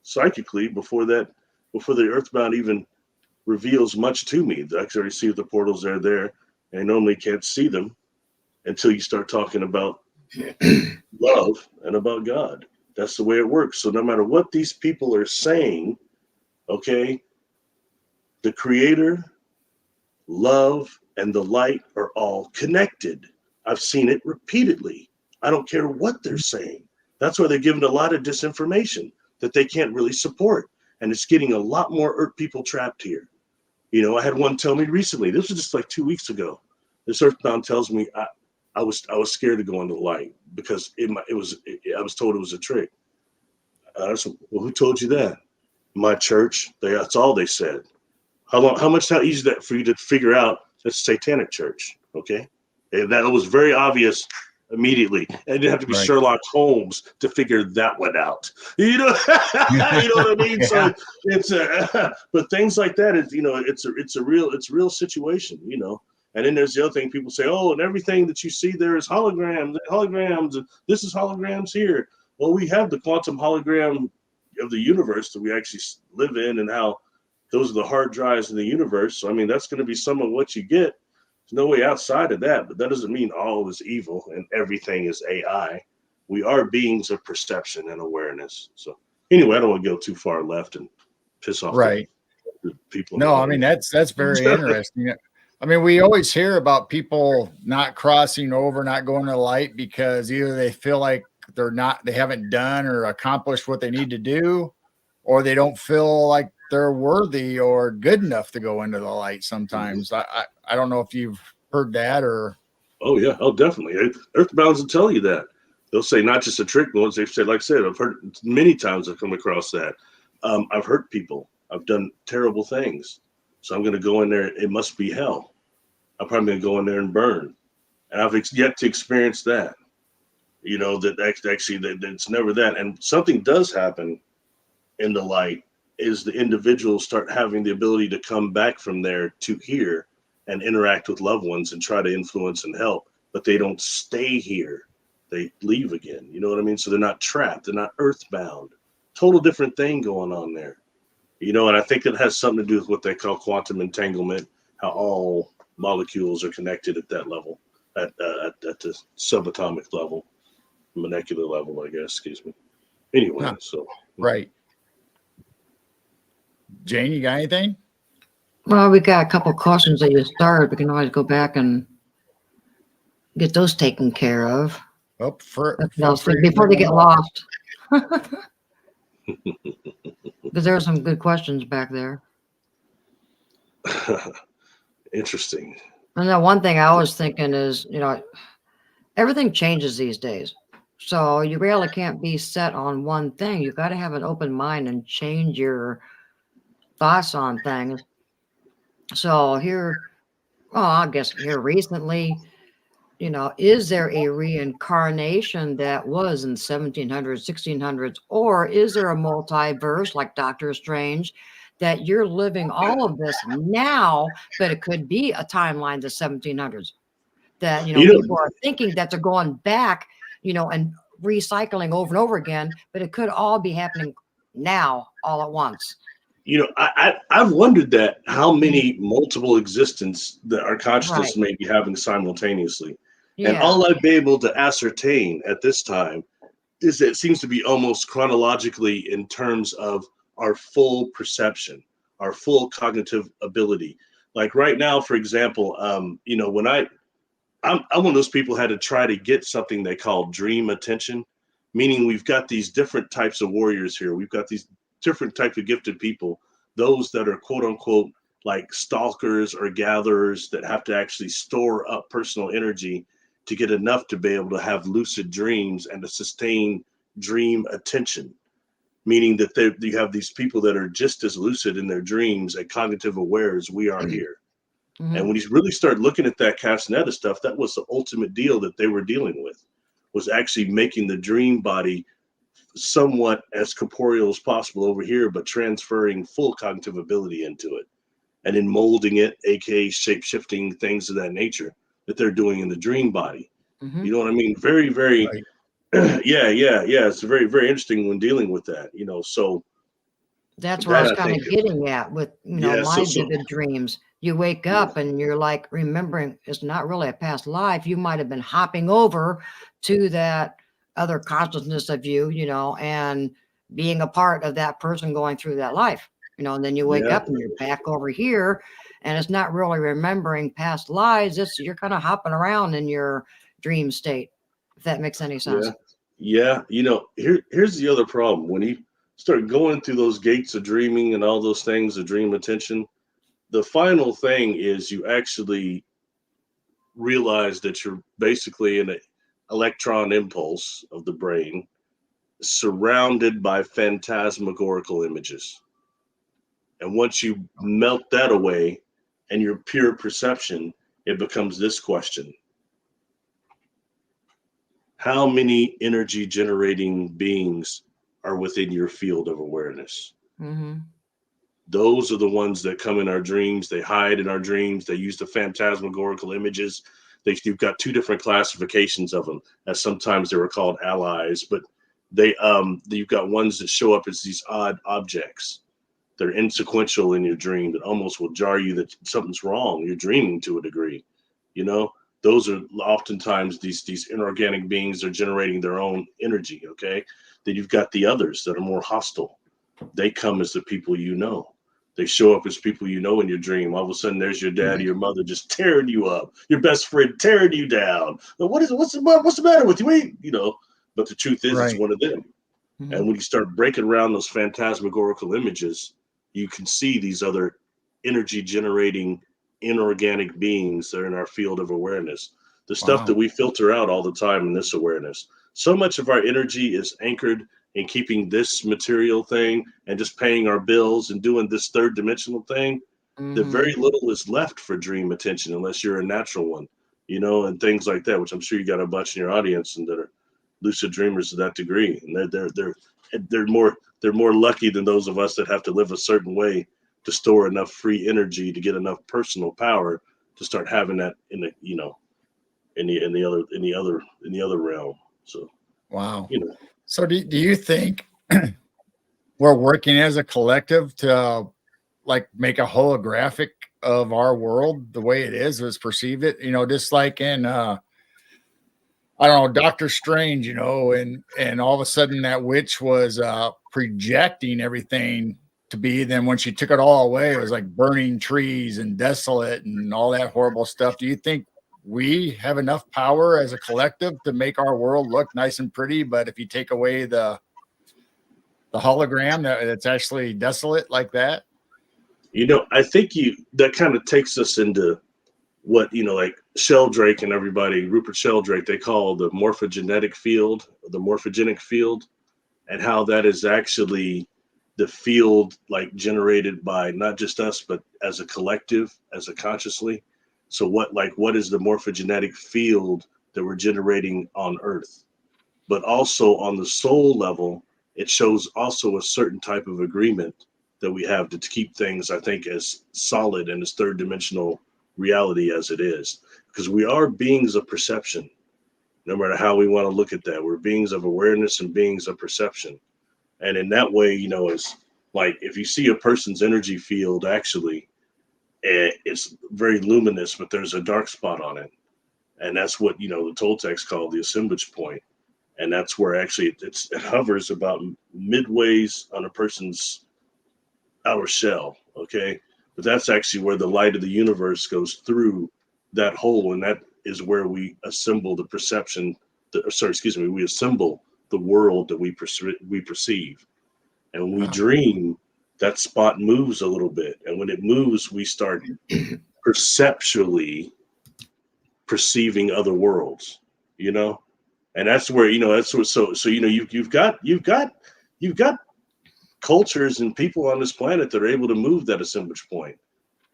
psychically before the earthbound even reveals much to me. I can already see the portals are there, and I normally can't see them until you start talking about love and about God. That's the way it works. So no matter what these people are saying, okay, the creator, love, and the light are all connected. I've seen it repeatedly. I don't care what they're saying. That's why they're giving a lot of disinformation that they can't really support. And it's getting a lot more Earth people trapped here. I had one tell me recently, this was just like 2 weeks ago. This earthbound tells me I was scared to go into the light because I was told it was a trick. I said, well, who told you that? My church. That's all they said. How easy is that for you to figure out? It's a satanic church. Okay. And that was very obvious immediately. And you didn't have to be Right. Sherlock Holmes to figure that one out. You know, you know what I mean? Yeah. So it's but things like that is, it's a real situation, And then there's the other thing people say, oh, and everything that you see there is holograms, and this is holograms here. Well, we have the quantum hologram of the universe that we actually live in, and how those are the hard drives in the universe. So, I mean, that's going to be some of what you get. There's no way outside of that, but that doesn't mean all is evil and everything is AI. We are beings of perception and awareness. So anyway, I don't want to go too far left and piss off Right. the people. No, I mean, that's very interesting. I mean, we always hear about people not crossing over, not going to the light because either they feel like they haven't done or accomplished what they need to do, or they don't feel like they're worthy or good enough to go into the light sometimes. I don't know if you've heard that or. Oh yeah. Oh, definitely. Earthbounds will tell you that. They'll say not just a trick ones. They've said, like I said, I've heard many times I've come across that. I've hurt people. I've done terrible things. So I'm going to go in there. It must be hell. I'm probably going to go in there and burn. And I've yet to experience that. That actually it's never that. And something does happen in the light is the individuals start having the ability to come back from there to here and interact with loved ones and try to influence and help, but they don't stay here. They leave again. You know what I mean? So they're not trapped. They're not earthbound. Total different thing going on there. And I think it has something to do with what they call quantum entanglement, how all molecules are connected at that level, at the subatomic level, molecular level, I guess, excuse me. Anyway, so. Right. Jane, you got anything? Well, we got a couple questions that you started. We can always go back and get those taken care of. Oh, before they get lost. Because there were some good questions back there. Interesting. And then one thing I was thinking is, everything changes these days. So you really can't be set on one thing. You got to have an open mind and change your thoughts on things. So I guess here recently, is there a reincarnation that was in 1700s, 1600s, or is there a multiverse like Doctor Strange that you're living all of this now, but it could be a timeline to 1700s that, people are thinking that they're going back, and recycling over and over again, but it could all be happening now all at once. I've wondered that how many multiple existence that our consciousness may be having simultaneously. Yeah. And all I've been able to ascertain at this time is that it seems to be almost chronologically in terms of our full perception, our full cognitive ability. Like right now, for example, when I'm one of those people who had to try to get something they call dream attention, meaning we've got these different types of warriors here. We've got these different types of gifted people, those that are quote unquote like stalkers or gatherers that have to actually store up personal energy to get enough to be able to have lucid dreams and to sustain dream attention, meaning that you have these people that are just as lucid in their dreams and cognitive aware as we are here. Mm-hmm. And when you really start looking at that Castaneda stuff, that was the ultimate deal that they were dealing with, was actually making the dream body somewhat as corporeal as possible over here, but transferring full cognitive ability into it and then molding it, aka shape-shifting things of that nature that they're doing in the dream body. Mm-hmm. You know what I mean? Very, very, right. Yeah. It's very, very interesting when dealing with that, so. That's where I was kind of getting at with, my vivid dreams. You wake up and you're like remembering it's not really a past life. You might have been hopping over to that other consciousness of you, and being a part of that person going through that life, and then you wake up and you're back over here and it's not really remembering past lives. You're kind of hopping around in your dream state, if that makes any sense. Yeah. Here's the other problem. When you start going through those gates of dreaming and all those things of dream attention, the final thing is you actually realize that you're basically in an electron impulse of the brain surrounded by phantasmagorical images. And once you melt that away and your pure perception, it becomes this question: how many energy generating beings are within your field of awareness? Mm-hmm. Those are the ones that come in our dreams. They hide in our dreams. They use the phantasmagorical images. You've got two different classifications of them, as sometimes they were called allies, but you've got ones that show up as these odd objects. They're insequential in your dream that almost will jar you that something's wrong. You're dreaming to a degree, you know. Those are oftentimes these inorganic beings. Are generating their own energy. Okay, then you've got the others that are more hostile. They come as the people you know. They show up as people you know in your dream. All of a sudden, there's your dad or your mother just tearing you up. Your best friend tearing you down. What's the matter with you? You know. But the truth is, it's one of them. Mm-hmm. And when you start breaking around those phantasmagorical images, you can see these other energy generating inorganic beings that are in our field of awareness. The stuff that we filter out all the time in this awareness. So much of our energy is anchored in keeping this material thing and just paying our bills and doing this third dimensional thing, that very little is left for dream attention unless you're a natural one, you know, and things like that, which I'm sure you got a bunch in your audience and that are lucid dreamers to that degree. And they're more lucky than those of us that have to live a certain way to store enough free energy to get enough personal power to start having that in the, you know, in the other realm. So Wow. you know. So do you think we're working as a collective to like make a holographic of our world the way it is or is perceived it? You know, just like in I don't know, Doctor Strange, you know, and all of a sudden that witch was projecting everything to be. Then when she took it all away, it was like burning trees and desolate and all that horrible stuff. Do you think we have enough power as a collective to make our world look nice and pretty? But if you take away the hologram, that's actually desolate like that? You know, I think that kind of takes us into what, you know, like Sheldrake and everybody, Rupert Sheldrake, they call the morphogenic field, and how that is actually the field like generated by not just us, but as a collective, as a consciously. So what is the morphogenetic field that we're generating on Earth? But also on the soul level, it shows also a certain type of agreement that we have to keep things, I think, as solid and as third dimensional reality as it is. Because we are beings of perception, no matter how we want to look at that. We're beings of awareness and beings of perception. And in that way, you know, it's like if you see a person's energy field, actually, it's very luminous, but there's a dark spot on it. And that's what, you know, the Toltecs call the assemblage point. And that's where actually it hovers about midways on a person's outer shell. Okay. But that's actually where the light of the universe goes through that hole. And that is where we assemble the perception. We assemble the world that we perceive. And when we dream, that spot moves a little bit. And when it moves, we start perceptually perceiving other worlds, you know? And that's where, you know, that's what, so, you know, you've got cultures and people on this planet that are able to move that assemblage point,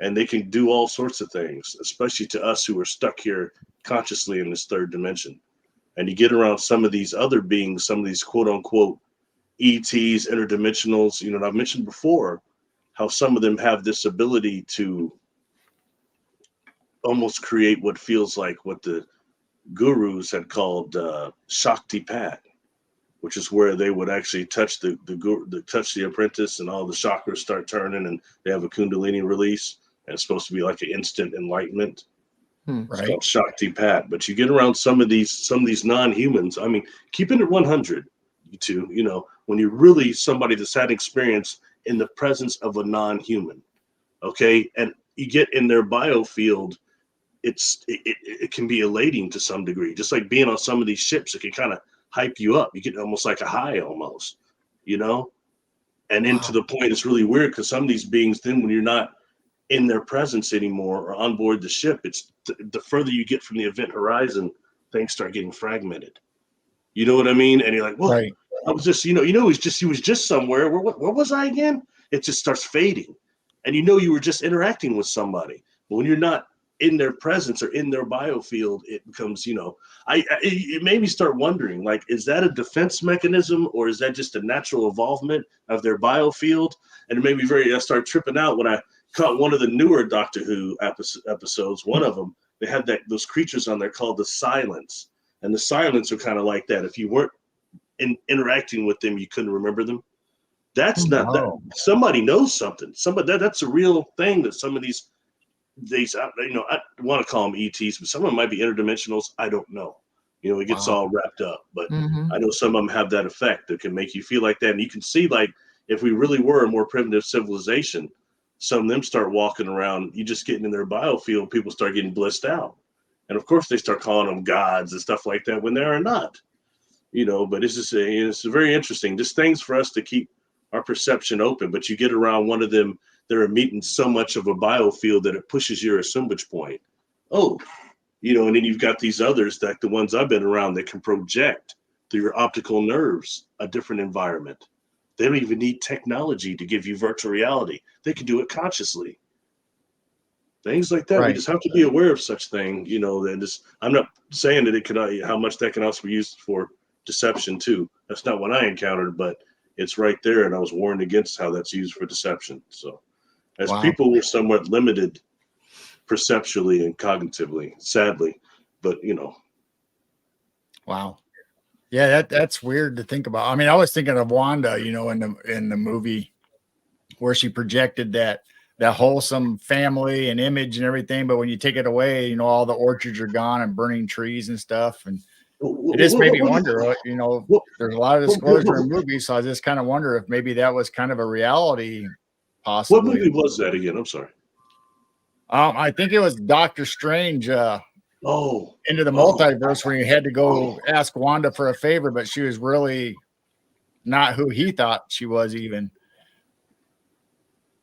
and they can do all sorts of things, especially to us who are stuck here consciously in this third dimension. And you get around some of these other beings, some of these quote unquote ETs, interdimensionals, you know, and I've mentioned before how some of them have this ability to almost create what feels like what the gurus had called Shakti Pat, which is where they would actually touch the apprentice and all the chakras start turning and they have a Kundalini release, and it's supposed to be like an instant enlightenment. It's called Shakti Pat. But you get around some of these non-humans. I mean, keeping it 100, you know, when you're really somebody that's had experience in the presence of a non-human, okay, and you get in their biofield, it can be elating to some degree. Just like being on some of these ships, it can kind of hype you up. You get almost like a high almost, you know? And then to the point, it's really weird because some of these beings, then when you're not in their presence anymore or on board the ship, it's the further you get from the event horizon, things start getting fragmented. You know what I mean? And you're like, well, I was just, he was just somewhere. Where was I again? It just starts fading. And you know you were just interacting with somebody. But when you're not in their presence or in their biofield, it becomes, it made me start wondering, like, is that a defense mechanism or is that just a natural evolvement of their biofield? And it made me I started tripping out when I caught one of the newer Doctor Who episodes. One of them, they had those creatures on there called the Silence. And the Silence are kind of like that. If you weren't interacting with them, you couldn't remember them. That's not that. Somebody knows something. That's a real thing that some of these, I want to call them ETs, but some of them might be interdimensionals. I don't know. It gets all wrapped up, but I know some of them have that effect that can make you feel like that. And you can see, like, if we really were a more primitive civilization, some of them start walking around, you just getting in their biofield, people start getting blissed out. And of course they start calling them gods and stuff like that when they are not, but it's just, it's very interesting. Just things for us to keep our perception open, but you get around one of them, they're emitting so much of a biofield that it pushes your assemblage point. And then you've got these others, like the ones I've been around, that can project through your optical nerves a different environment. They don't even need technology to give you virtual reality. They can do it consciously. Things like that. Right. We just have to be aware of such thing, and I'm not saying that it could, how much that can also be used for deception too. That's not what I encountered, but it's right there. And I was warned against how that's used for deception. So as people were somewhat limited perceptually and cognitively, sadly, but Wow. Yeah, that's weird to think about. I mean, I was thinking of Wanda, in the movie where she projected that wholesome family and image and everything, but when you take it away, all the orchards are gone and burning trees and stuff, and it just made me wonder. There's a lot of disclosure in movies, so I just kind of wonder if maybe that was kind of a reality, possibly. What movie was that again? I'm sorry. I think it was Doctor Strange. Into the multiverse, where you had to go ask Wanda for a favor, but she was really not who he thought she was, even.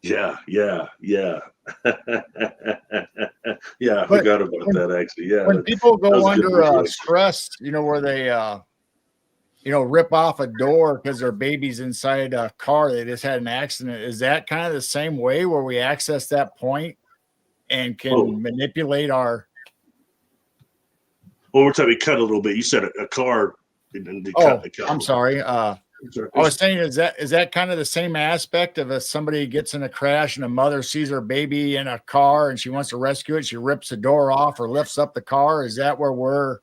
Yeah. Yeah, I forgot about that, actually. Yeah. When people go under stress, where they rip off a door because their baby's inside a car, they just had an accident. Is that kind of the same way where we access that point and can manipulate our... Well, we're talking cut a little bit. You said a car. I'm sorry. I was saying, is that kind of the same aspect of if somebody gets in a crash and a mother sees her baby in a car and she wants to rescue it, she rips the door off or lifts up the car? Is that where we're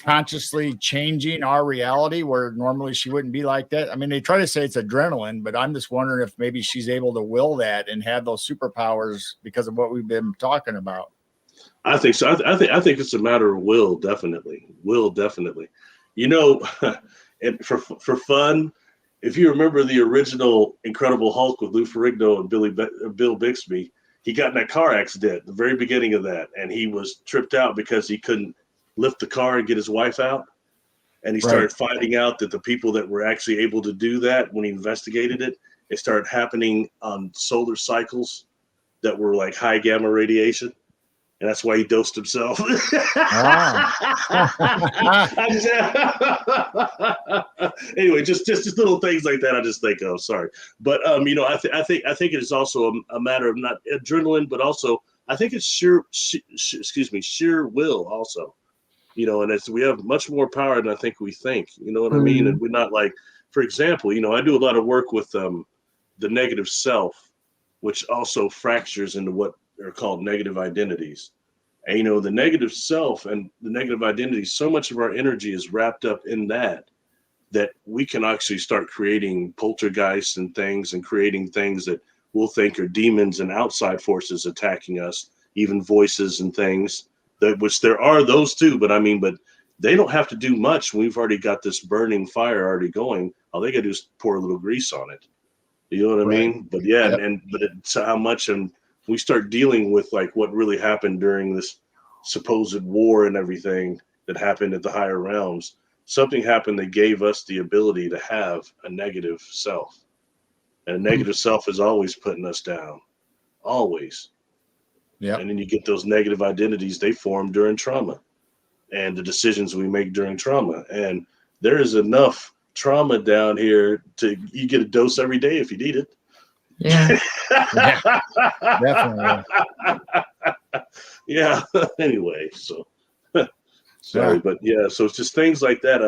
consciously changing our reality, where normally she wouldn't be like that? I mean, they try to say it's adrenaline, but I'm just wondering if maybe she's able to will that and have those superpowers because of what we've been talking about. I think so. I think it's a matter of will, definitely. And for fun, if you remember the original Incredible Hulk with Lou Ferrigno and Bill Bixby, he got in that car accident, the very beginning of that, and he was tripped out because he couldn't lift the car and get his wife out. And he started finding out that the people that were actually able to do that, when he investigated it, it started happening on solar cycles that were like high gamma radiation. And that's why he dosed himself. Anyway, just little things like that I just think of. Sorry, but I think it is also a matter of not adrenaline, but also I think it's sheer will also. And we have much more power than I think we think. You know what I mean? And we're not like, for example, I do a lot of work with the negative self, which also fractures into what are called negative identities. And the negative self and the negative identity, so much of our energy is wrapped up in that we can actually start creating poltergeists and things, and creating things that we'll think are demons and outside forces attacking us, even voices and things, which there are those too, but they don't have to do much. We've already got this burning fire already going. All they got to do is pour a little grease on it. You know what I mean? But but it's how much, and we start dealing with like what really happened during this supposed war and everything that happened at the higher realms. Something happened that gave us the ability to have a negative self. And a negative self is always putting us down. Always. Yeah. And then you get those negative identities, they form during trauma and the decisions we make during trauma. And there is enough trauma down here you get a dose every day if you need it. Yeah. Definitely. Yeah. Anyway, so sorry, but yeah, so it's just things like that.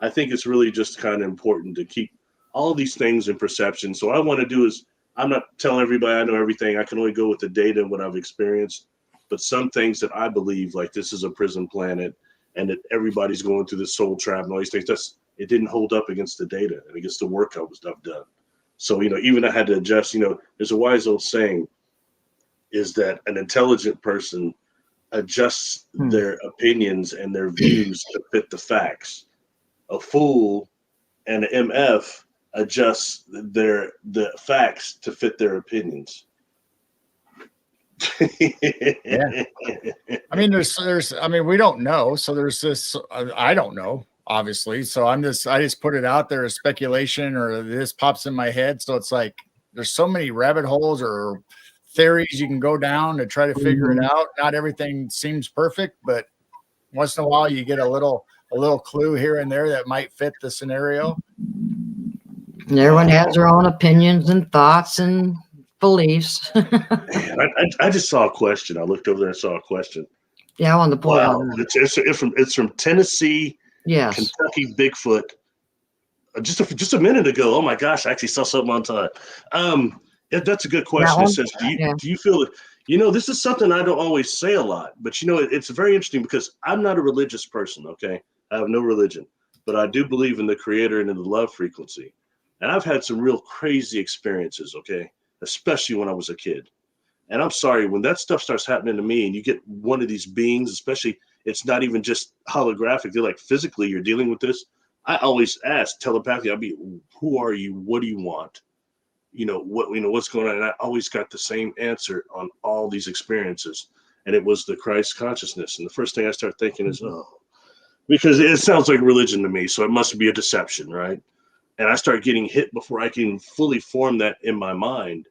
I think it's really just kind of important to keep all these things in perception. So what I want to do is, I'm not telling everybody I know everything. I can only go with the data and what I've experienced. But some things that I believe, like this is a prison planet, and that everybody's going through the soul trap and all these things, it didn't hold up against the data and against the work I've done. So, even I had to adjust. There's a wise old saying, is that an intelligent person adjusts their opinions and their views to fit the facts. A fool and an MF adjusts the facts to fit their opinions. Yeah. I mean, we don't know. So there's this, I don't know, obviously. So I just put it out there as speculation, or this pops in my head. So it's like, there's so many rabbit holes or theories you can go down to try to figure it out. Not everything seems perfect, but once in a while you get a little clue here and there that might fit the scenario. And everyone has their own opinions and thoughts and beliefs. I just saw a question. I looked over there and saw a question. Yeah, I want to point out. It's from Tennessee. Yes. Kentucky Bigfoot. Just a minute ago. Oh my gosh! I actually saw something on time. That's a good question. It says, do you feel that? This is something I don't always say a lot, but it's very interesting because I'm not a religious person. Okay, I have no religion, but I do believe in the Creator and in the love frequency, and I've had some real crazy experiences. Okay, especially when I was a kid. And I'm sorry, when that stuff starts happening to me and you get one of these beings, especially, it's not even just holographic, they're like physically you're dealing with this. I always ask telepathically, who are you? What do you want? What's going on? And I always got the same answer on all these experiences. And it was the Christ consciousness. And the first thing I start thinking is, because it sounds like religion to me. So it must be a deception, right? And I start getting hit before I can fully form that in my mind.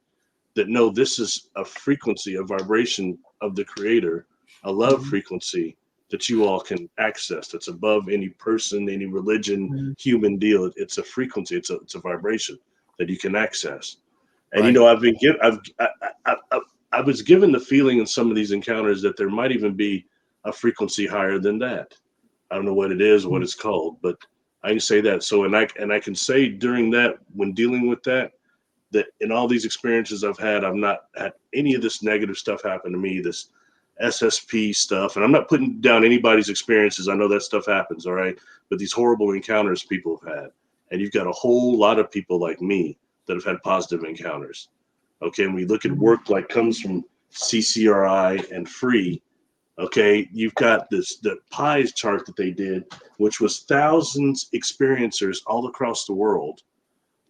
That no, this is a frequency, a vibration of the Creator, a love frequency that you all can access. That's above any person, any religion, human deal. It's a frequency. It's a vibration that you can access. And right. I was given the feeling in some of these encounters that there might even be a frequency higher than that. I don't know what it is, what it's called, but I can say that. So, and I can say during that, when dealing with that in all these experiences I've had, I've not had any of this negative stuff happen to me, this SSP stuff. And I'm not putting down anybody's experiences. I know that stuff happens, all right? But these horrible encounters people have had. And you've got a whole lot of people like me that have had positive encounters. Okay, and we look at work like comes from CCRI and free. Okay, you've got the pie chart that they did, which was thousands experiencers all across the world.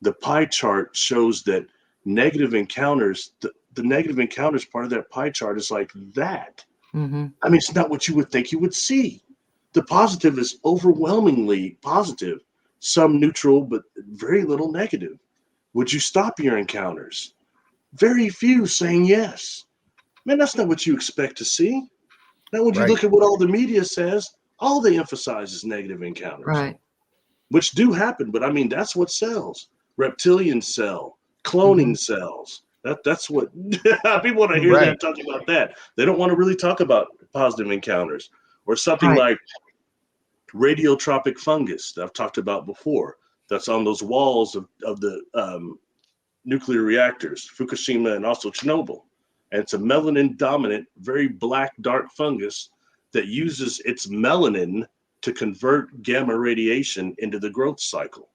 The pie chart shows that negative encounters, the negative encounters part of that pie chart is like that. Mm-hmm. I mean, it's not what you would think you would see. The positive is overwhelmingly positive, some neutral, but very little negative. Would you stop your encounters? Very few saying yes. Man, that's not what you expect to see. Now, when you look at what all the media says, all they emphasize is negative encounters, right? Which do happen, but I mean, that's what sells. Reptilian cell, cloning cells. That's what people want to hear that talking about that. They don't want to really talk about positive encounters or something like radiotropic fungus that I've talked about before. That's on those walls of the nuclear reactors, Fukushima and also Chernobyl. And it's a melanin dominant, very black, dark fungus that uses its melanin to convert gamma radiation into the growth cycle.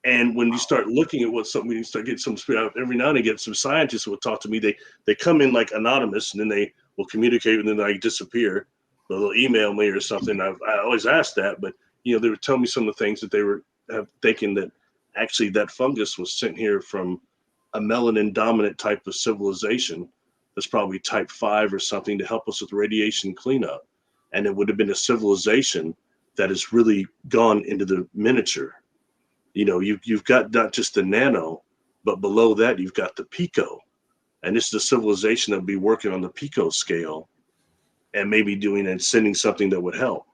And when you start looking at when you start getting some, every now and again, some scientists will talk to me. They come in like anonymous, and then they will communicate, and then they disappear. They'll email me or something. I always ask that, but they would tell me some of the things that they were thinking that actually that fungus was sent here from a melanin dominant type of civilization. That's probably type 5 or something to help us with radiation cleanup. And it would have been a civilization that has really gone into the miniature. You've got not just the nano, but below that, you've got the pico. And this is a civilization that would be working on the pico scale and maybe doing and sending something that would help.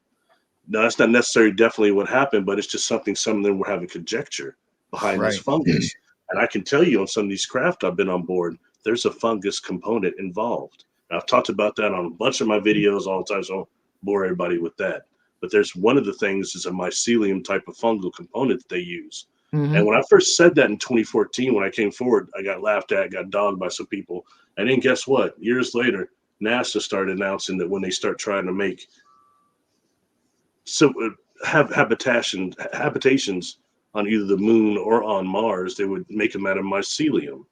Now, that's not necessarily definitely what happened, but it's just something some of them were having conjecture behind this fungus. And I can tell you on some of these craft I've been on board, there's a fungus component involved. I've talked about that on a bunch of my videos all the time, so I don't bore everybody with that. But there's one of the things is a mycelium type of fungal component that they use. And when I first said that in 2014, when I came forward, I got laughed at, got dogged by some people. And then guess what? Years later, NASA started announcing that when they start trying to make habitations on either the moon or on Mars, they would make them out of mycelium.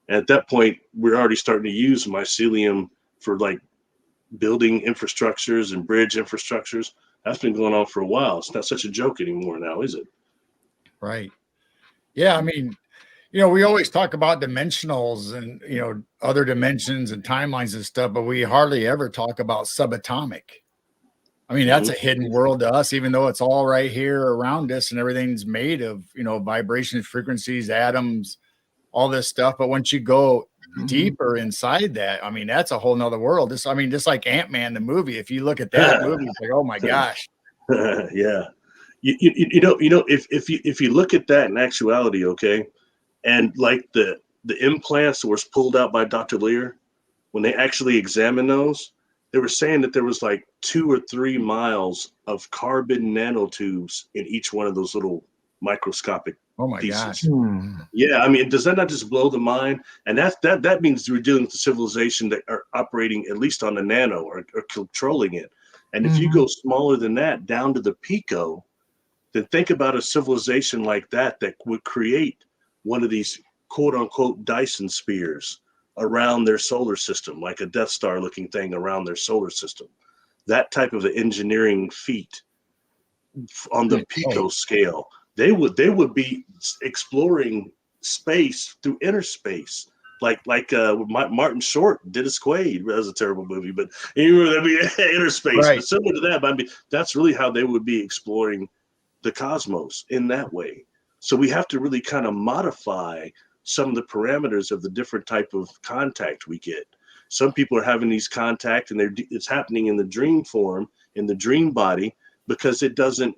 And at that point, we're already starting to use mycelium for like building infrastructures and bridge infrastructures. That's been going on for a while. It's not such a joke anymore now, is it? Right. Yeah. I mean, we always talk about dimensionals and, other dimensions and timelines and stuff, but we hardly ever talk about subatomic. I mean, that's a hidden world to us, even though it's all right here around us and everything's made of, vibrations, frequencies, atoms, all this stuff. But once you go deeper inside that, I mean, that's a whole nother world. Just like Ant-Man, the movie. If you look at that movie, it's like, oh my gosh. Yeah. If you look at that in actuality, okay, and like the implants that was pulled out by Dr. Lear, when they actually examined those, they were saying that there was like 2 or 3 miles of carbon nanotubes in each one of those little microscopic pieces. Gosh. Yeah, I mean, does that not just blow the mind? And that means we're dealing with a civilization that are operating at least on the nano or controlling it. And if you go smaller than that, down to the pico, then think about a civilization like that would create one of these quote unquote Dyson spheres around their solar system, like a Death Star looking thing around their solar system. That type of engineering feat on the pico scale, they would be exploring space through inner space. Like Martin Short did a Quaid. That was a terrible movie, but you remember that inner space. Right. But similar to that, but I mean, that's really how they would be exploring the cosmos in that way. So we have to really kind of modify some of the parameters of the different type of contact we get. Some people are having these contact and it's happening in the dream form, in the dream body, because it doesn't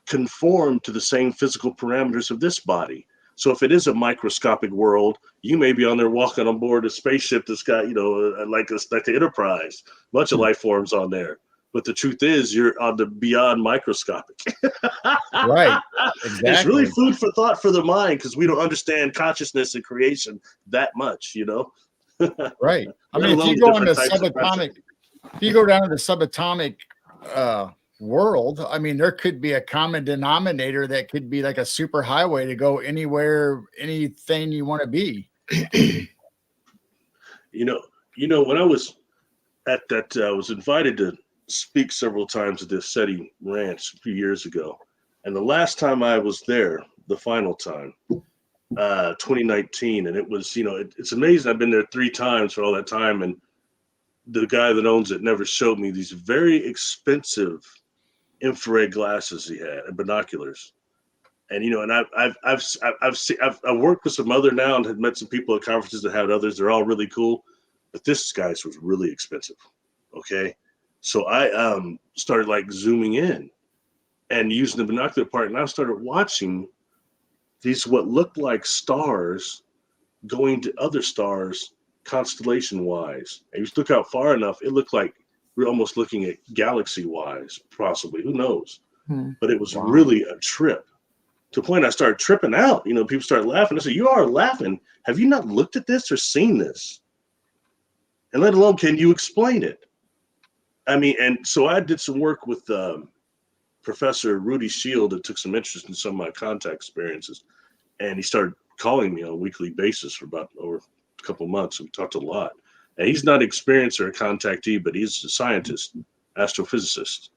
conform to the same physical parameters of this body. So if it is a microscopic world, you may be on there walking on board a spaceship that's got, like the Enterprise, bunch of life forms on there. But the truth is, you're on the beyond microscopic. Right. Exactly. It's really food for thought for the mind because we don't understand consciousness and creation that much, Right. I mean, if you go down to the subatomic world, I mean, there could be a common denominator that could be like a super highway to go anywhere, anything you want to be. When I was at that, I was invited to speak several times at this SETI ranch a few years ago. And the last time I was there, the final time, 2019, and it was, it's amazing. I've been there 3 times for all that time. And the guy that owns it never showed me these very expensive infrared glasses he had and binoculars. And, and I've worked with some other now and had met some people at conferences that had others. They're all really cool, but this guy's was really expensive. Okay. So I started like zooming in and using the binocular part, and I started watching these what looked like stars going to other stars constellation wise. And you look out far enough, it looked like we're almost looking at galaxy wise, possibly. Who knows? But it was really a trip. To the point I started tripping out. People started laughing. I said, "You are laughing. Have you not looked at this or seen this? And let alone, can you explain it?" I mean, and so I did some work with Professor Rudy Shield that took some interest in some of my contact experiences. And he started calling me on a weekly basis for about over a couple of months. We talked a lot. And he's not an experiencer or a contactee, but he's a scientist, astrophysicist.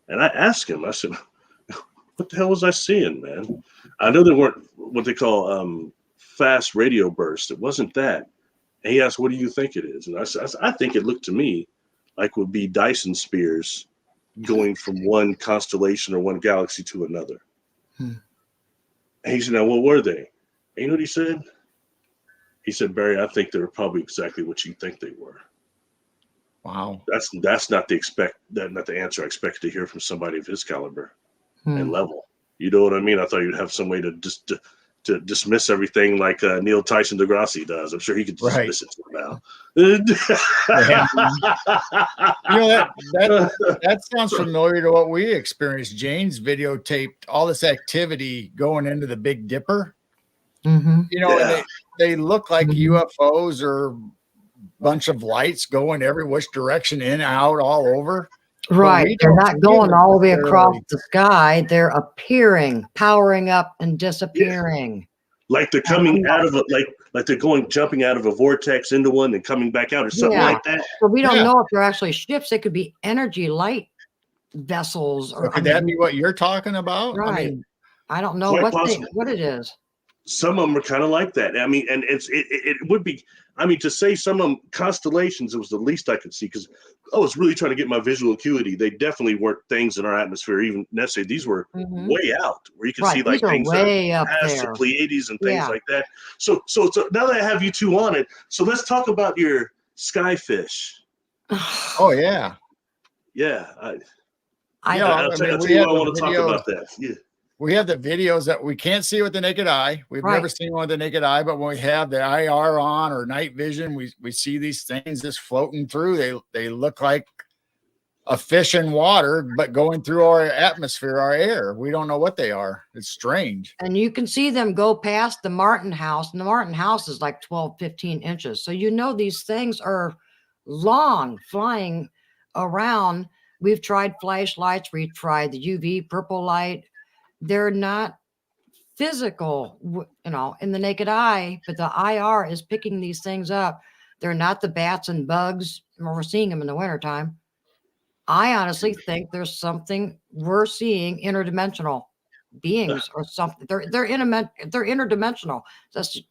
And I asked him, I said, "What the hell was I seeing, man?" I know they weren't what they call fast radio bursts. It wasn't that. And he asked, "What do you think it is?" And I said, "I think it looked to me like would be Dyson spheres going from one constellation or one galaxy to another." And he said, "Now, what were they?" And you know what he said? He said, "Barry, I think they were probably exactly what you think they were." Wow. That's not the answer I expected to hear from somebody of his caliber and level. You know what I mean? I thought you'd have some way to just to dismiss everything like Neil Tyson DeGrassi does. I'm sure he could dismiss it now. Yeah. You know, that sounds familiar to what we experienced. Jane's videotaped all this activity going into the Big Dipper. Mm-hmm. You know, Yeah. and they look like UFOs or bunch of lights going every which direction, in, out, all over. Right. They're not going all the way across necessarily. the sky. They're appearing, powering up and disappearing. Like they're coming out of like they're jumping out of a vortex into one and coming back out or something like that. So we don't know if they're actually ships. They could be energy light vessels. So Or could that be what you're talking about? Right. I mean, I don't know what it is. Some of them are kind of like that. I mean, and it would be, I mean, to say some of them constellations, it was the least I could see, because I was really trying to get my visual acuity. They definitely weren't things in our atmosphere, even necessarily. These were way out, where you could see like things way up past there. the Pleiades and things like that. So now that I have you two on it, so let's talk about your skyfish. Oh yeah. Yeah. I'll tell you what, I want to talk about that. Yeah. We have the videos that we can't see with the naked eye. We've never seen one with the naked eye, but when we have the IR on or night vision, we see these things just floating through. They look like a fish in water, but going through our atmosphere, our air. We don't know what they are. It's strange. And you can see them go past the Martin house, and the Martin house is like 12, 15 inches. So you know these things are long, flying around. We've tried flashlights. We've tried the UV purple light. They're not physical, you know, in the naked eye, but the IR is picking these things up. They're not the bats and bugs. We're seeing them in the wintertime. I honestly think there's something we're seeing, interdimensional beings or something. They're interdimensional. That's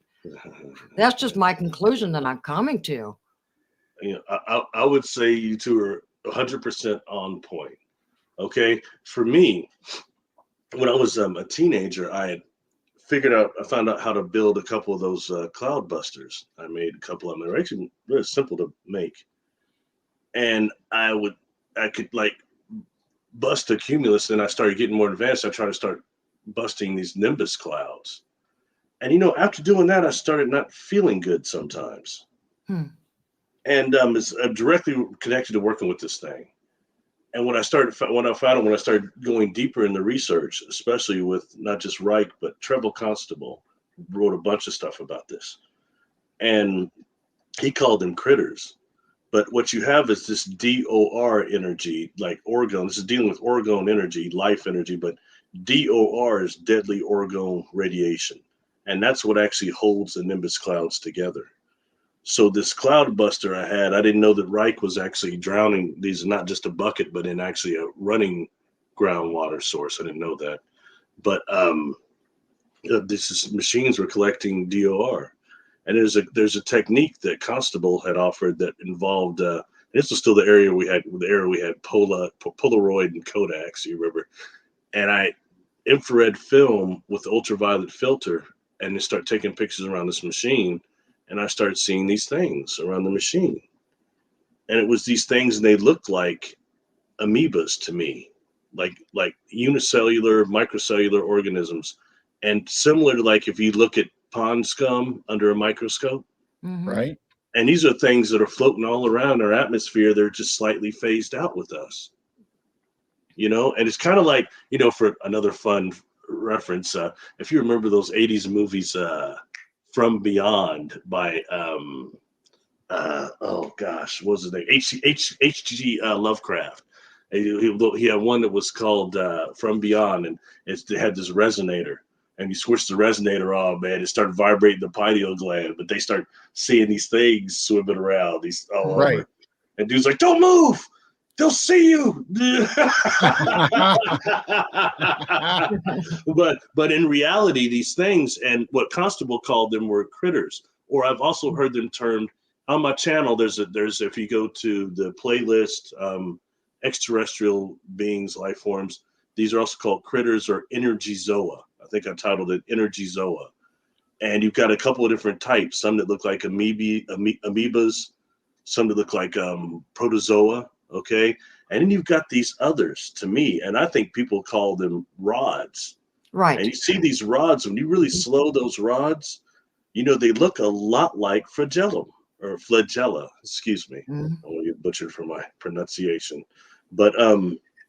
just my conclusion that I'm coming to. You know, I would say you two are 100% on point. Okay, for me, when I was a teenager, I found out how to build a couple of those cloud busters. I made a couple of them. They're actually very simple to make. And I could like bust a cumulus, and I started getting more advanced. I tried to start busting these nimbus clouds. And, you know, after doing that, I started not feeling good sometimes. And it's directly connected to working with this thing. And when I started going deeper in the research, especially with not just Reich, but Treble Constable, wrote a bunch of stuff about this. And he called them critters. But what you have is this DOR energy, like orgone. This is dealing with orgone energy, life energy, but DOR is deadly orgone radiation. And that's what actually holds the nimbus clouds together. So this cloud buster I had, I didn't know that Reich was actually drowning these, not just a bucket, but in actually a running groundwater source. I didn't know that. But these machines were collecting DOR. And there's a technique that Constable had offered that involved, this was still the area we had Polaroid and Kodaks, you remember. And I infrared film with the ultraviolet filter and just start taking pictures around this machine. And I started seeing these things around the machine. And it was these things, and they looked like amoebas to me, like unicellular, microcellular organisms. And similar to like if you look at pond scum under a microscope. Right. And these are things that are floating all around our atmosphere. They're just slightly phased out with us. You know, and it's kind of like, you know, for another fun reference, if you remember those 80s movies, From Beyond by what was his name? H.G. Lovecraft. He had one that was called From Beyond, and it had this resonator, and you switch the resonator on, man, it started vibrating the pineal gland, but they start seeing these things swimming around, these all over, and dude's like, "Don't move, they'll see you." but in reality, these things, and what Constable called them, were critters. Or I've also heard them termed on my channel. There's if you go to the playlist, extraterrestrial beings, life forms, these are also called critters or energy zoa. I think I titled it Energy Zoa. And you've got a couple of different types, some that look like amoebas, some that look like protozoa. Okay. And then you've got these others, to me, and I think people call them rods. Right. And you see these rods, when you really slow those rods, you know, they look a lot like flagella, excuse me. Mhm. I want to get butchered for my pronunciation. But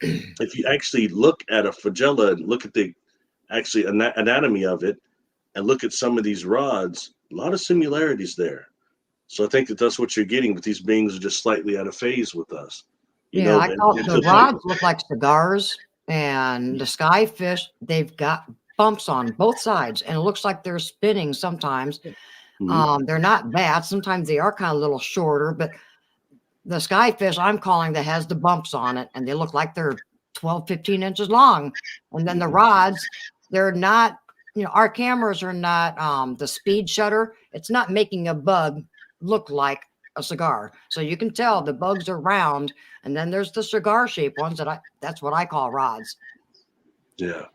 if you actually look at a flagella and look at the actually anatomy of it and look at some of these rods, a lot of similarities there. So I think that that's what you're getting with these beings are just slightly out of phase with us. You Yeah, know, I call it, and the to the point, rods look like cigars, and the skyfish, they've got bumps on both sides, and it looks like they're spinning sometimes. Mhm. They're not bad. Sometimes they are kind of a little shorter, but the skyfish I'm calling that has the bumps on it, and they look like they're 12, 15 inches long. And then the rods, they're not, our cameras are not the speed shutter. It's not making a bug look like a cigar. So you can tell the bugs are round, and then there's the cigar shaped ones that's what I call rods. Yeah.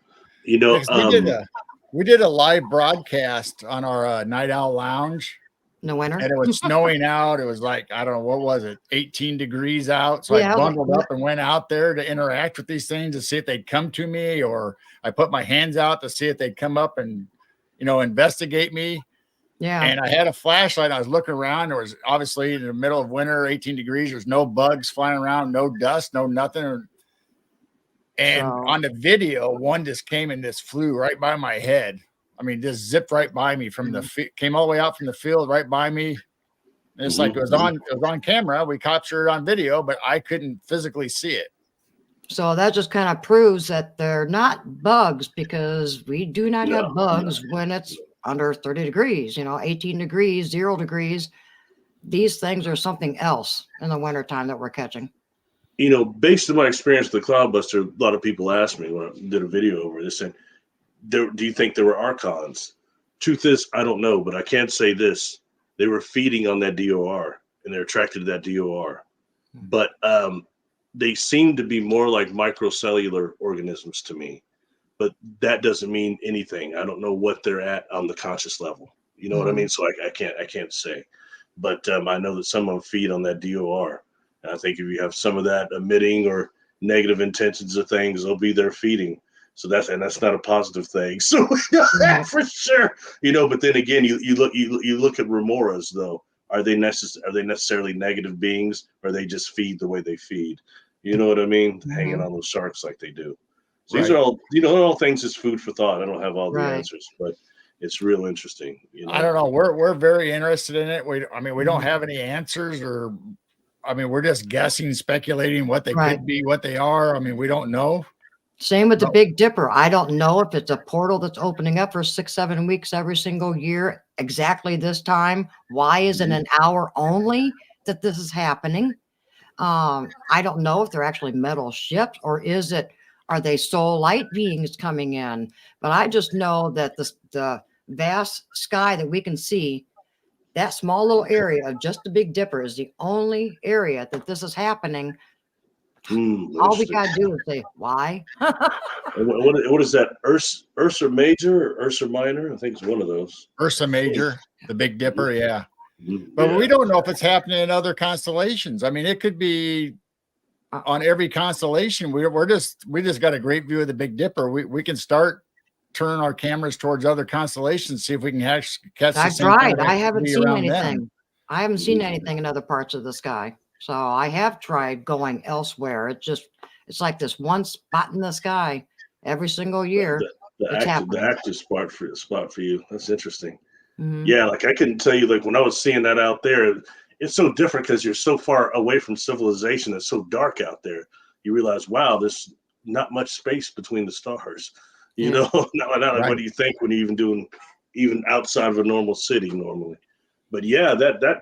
You know, Because we did a live broadcast on our Night Owl Lounge, In the winter. and it was snowing out. It was like, I don't know, what was it, 18 degrees out. So Yeah, I I was like, bundled up and went out there to interact with these things to see if they'd come to me, or I put my hands out to see if they'd come up and, investigate me. yeah. And I had a flashlight. I was looking around. There was obviously in the middle of winter, 18 degrees. There's no bugs flying around, no dust, no nothing. And So, on the video, one just came and just flew right by my head. I mean, just zipped right by me from came all the way out from the field right by me. And it's like it was on camera. We captured it on video, but I couldn't physically see it. So that just kind of proves that they're not bugs, because we do not have bugs when it's under 30 degrees, 18 degrees, 0 degrees. These things are something else in the wintertime that we're catching. You know, based on my experience with the Cloudbuster, a lot of people asked me when I did a video over this, saying, do you think there were archons? Truth is, I don't know, but I can't say this. They were feeding on that DOR, and they're attracted to that DOR. But they seem to be more like microcellular organisms to me. But that doesn't mean anything. I don't know what they're at on the conscious level. You know what I mean? So I can't say. But I know that some of them feed on that DOR. And I think if you have some of that emitting or negative intentions of things, they'll be there feeding. So that's not a positive thing. So for sure, But then again, you look at remoras though. Are they necessarily negative beings, or they just feed the way they feed? You know what I mean? Hanging on those sharks like they do. So these are all all things as food for thought. I don't have all the answers, but it's real interesting. I don't know. We're very interested in it. We don't have any answers, or we're just guessing, speculating what they could be, what they are. We don't know. Same with the Big Dipper. I don't know if it's a portal that's opening up for 6-7 weeks every single year, exactly this time. Why is it an hour only that this is happening? I don't know if they're actually metal ships, or are they soul light beings coming in? But I just know that the vast sky that we can see, that small little area of just the Big Dipper, is the only area that this is happening. All we gotta do is say, why? What is that? Ursa Major or Ursa Minor? I think it's one of those. Ursa Major, the Big Dipper, yeah. But we don't know if it's happening in other constellations. It could be on every constellation. We just got a great view of the Big Dipper. We can start turning our cameras towards other constellations, see if we can catch the same kind of I haven't seen anything. them. I haven't seen anything in other parts of the sky. So I have tried going elsewhere. It's like this one spot in the sky every single year. The active spot for you. That's interesting. Mm-hmm. Yeah, like I couldn't tell you, like when I was seeing that out there, it's so different because you're so far away from civilization. It's so dark out there. You realize, wow, there's not much space between the stars. Not what do you think when you're even doing outside of a normal city normally? But yeah, to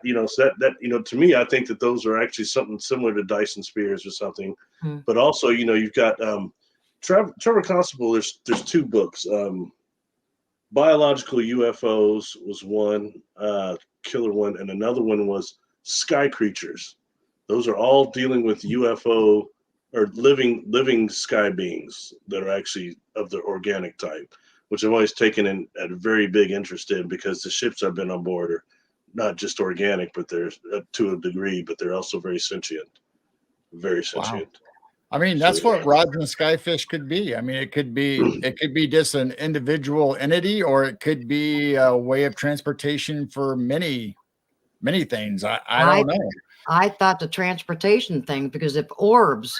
me, I think that those are actually something similar to Dyson spheres or something. But also, you've got Trevor Constable. There's 2 books. Biological UFOs was one killer one, and another one was Sky Creatures. Those are all dealing with UFO or living sky beings that are actually of the organic type, which I've always taken a very big interest in, because the ships I've been on board are not just organic, but they're to a degree, but they're also very sentient. Very sentient. I mean, So that's what rods and skyfish could be. I mean, it could be just an individual entity, or it could be a way of transportation for many, many things. I don't know. I thought the transportation thing, because if orbs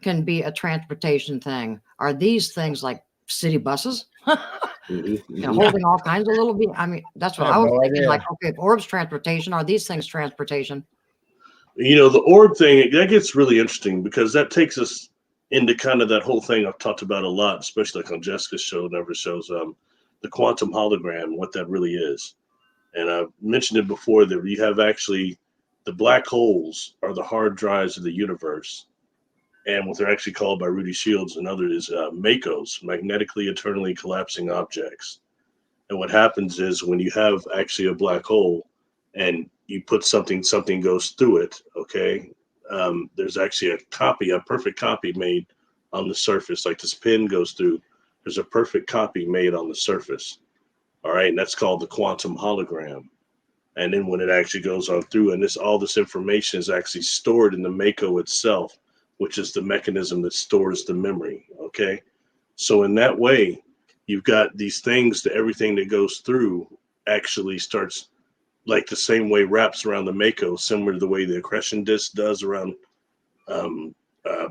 can be a transportation thing, are these things like city buses? Holding all kinds of little, I mean, that's what I I have was no thinking. idea. Like, okay, if orbs transportation, are these things transportation? the orb thing, that gets really interesting because that takes us into kind of that whole thing I've talked about a lot, especially like on Jessica's show, Never Shows, the quantum hologram, what that really is. And I've mentioned it before that you have actually the black holes are the hard drives of the universe. And what they're actually called by Rudy Shields and others is MACOs, magnetically eternally collapsing objects. And what happens is when you have actually a black hole and you put something goes through it, okay, there's actually a perfect copy made on the surface. Like this pin goes through, there's a perfect copy made on the surface. All right, and that's called the quantum hologram. And then when it actually goes on through, and all this information is actually stored in the Mako itself, which is the mechanism that stores the memory. Okay, so in that way, you've got these things that everything that goes through actually starts like the same way wraps around the Mako, similar to the way the accretion disk does around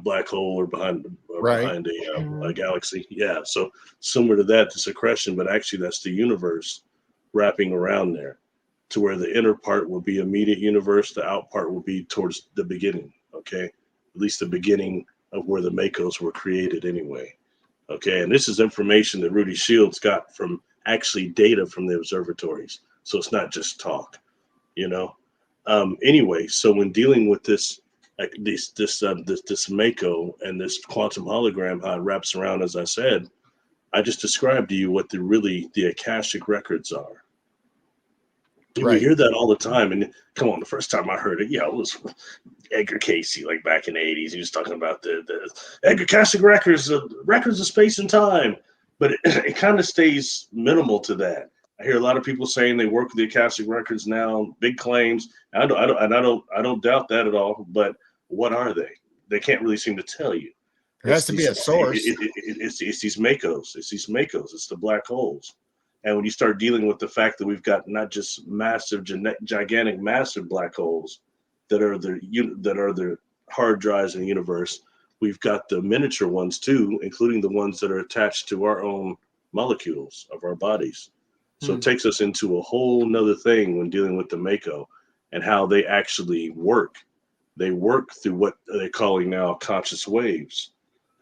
black hole or behind a galaxy. Yeah, so similar to that, this accretion, but actually that's the universe wrapping around there, to where the inner part will be immediate universe, the out part will be towards the beginning. Okay, at least the beginning of where the Makos were created anyway. Okay, and this is information that Rudy Shields got from actually data from the observatories, so it's not just talk. Anyway, so when dealing with this Mako and this quantum hologram, how it wraps around, as I said, I just described to you what the Akashic records are. And you hear that all the time. And come on, the first time I heard it, it was Edgar Casey, like back in the 80s. He was talking about the Edgar Akashic records, records of space and time. But it kind of stays minimal to that. I hear a lot of people saying they work with the Akashic records now, big claims. I don't doubt that at all. But what are they? They can't really seem to tell you. There has to be a source. It's these Makos. It's these Makos. It's the black holes. And when you start dealing with the fact that we've got not just massive, gigantic, massive black holes that are the hard drives in the universe, we've got the miniature ones too, including the ones that are attached to our own molecules of our bodies. So it takes us into a whole nother thing when dealing with the Mako and how they actually work. They work through what they're calling now conscious waves.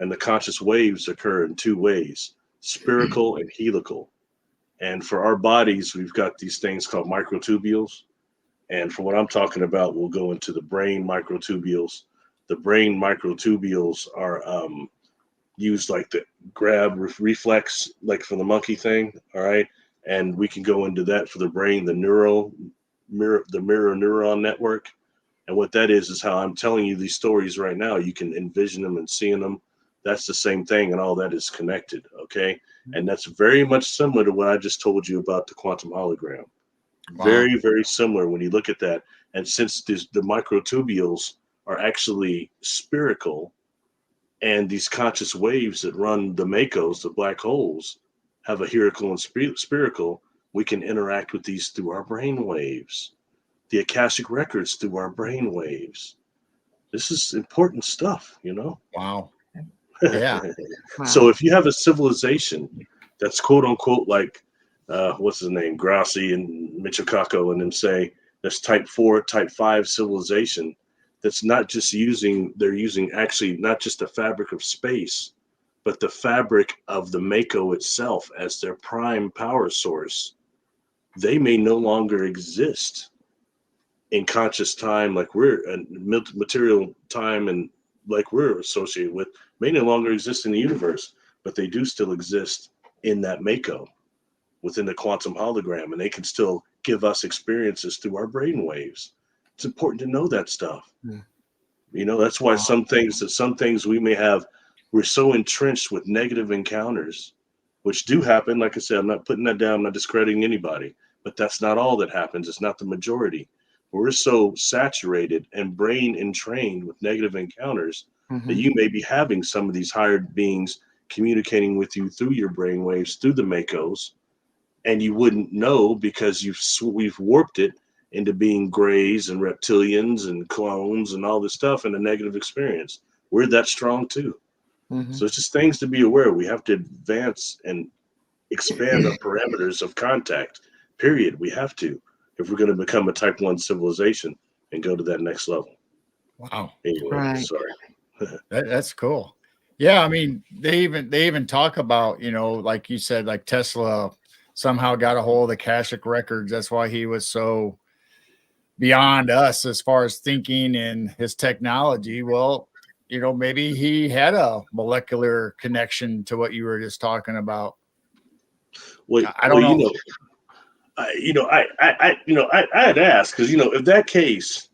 And the conscious waves occur in two ways, spherical and helical. And for our bodies, we've got these things called microtubules. And for what I'm talking about, we'll go into the brain microtubules. The brain microtubules are used like the grab reflex, like for the monkey thing. All right. And we can go into that for the brain, the mirror neuron network. And what that is how I'm telling you these stories right now. You can envision them and seeing them. That's the same thing, and all that is connected, okay? And that's very much similar to what I just told you about the quantum hologram. Wow. Very, very similar when you look at that. And since the microtubules are actually spherical, and these conscious waves that run the Makos, the black holes, have a helical and spherical, we can interact with these through our brain waves. The Akashic records through our brain waves. This is important stuff, Wow. Yeah. Wow. So if you have a civilization that's quote unquote like what's his name, Grassi and Michikako and them say that's type 4, type 5 civilization that's not just they're using actually not just the fabric of space, but the fabric of the Mako itself as their prime power source, they may no longer exist in conscious time like we're in material time and like we're associated with, may no longer exist in the universe, but they do still exist in that Mako within the quantum hologram, and they can still give us experiences through our brain waves. It's important to know that stuff. That's why some things we may have, we're so entrenched with negative encounters, which do happen. Like I said, I'm not putting that down, I'm not discrediting anybody, but that's not all that happens. It's not the majority. We're so saturated and brain entrained with negative encounters that you may be having some of these higher beings communicating with you through your brainwaves, through the Makos, and you wouldn't know because we've warped it into being grays and reptilians and clones and all this stuff in a negative experience. We're that strong too. So it's just things to be aware of. We have to advance and expand our parameters of contact, period. We have to, if we're going to become a type 1 civilization and go to that next level. Wow. Anyway, Right. sorry. That's cool. Yeah, I mean, they even talk about, you know, like you said, like Tesla somehow got a hold of the Akashic records. That's why he was so beyond us as far as thinking and his technology. Well, you know, maybe he had a molecular connection to what you were just talking about. Well, I don't know. I had asked because, if that case,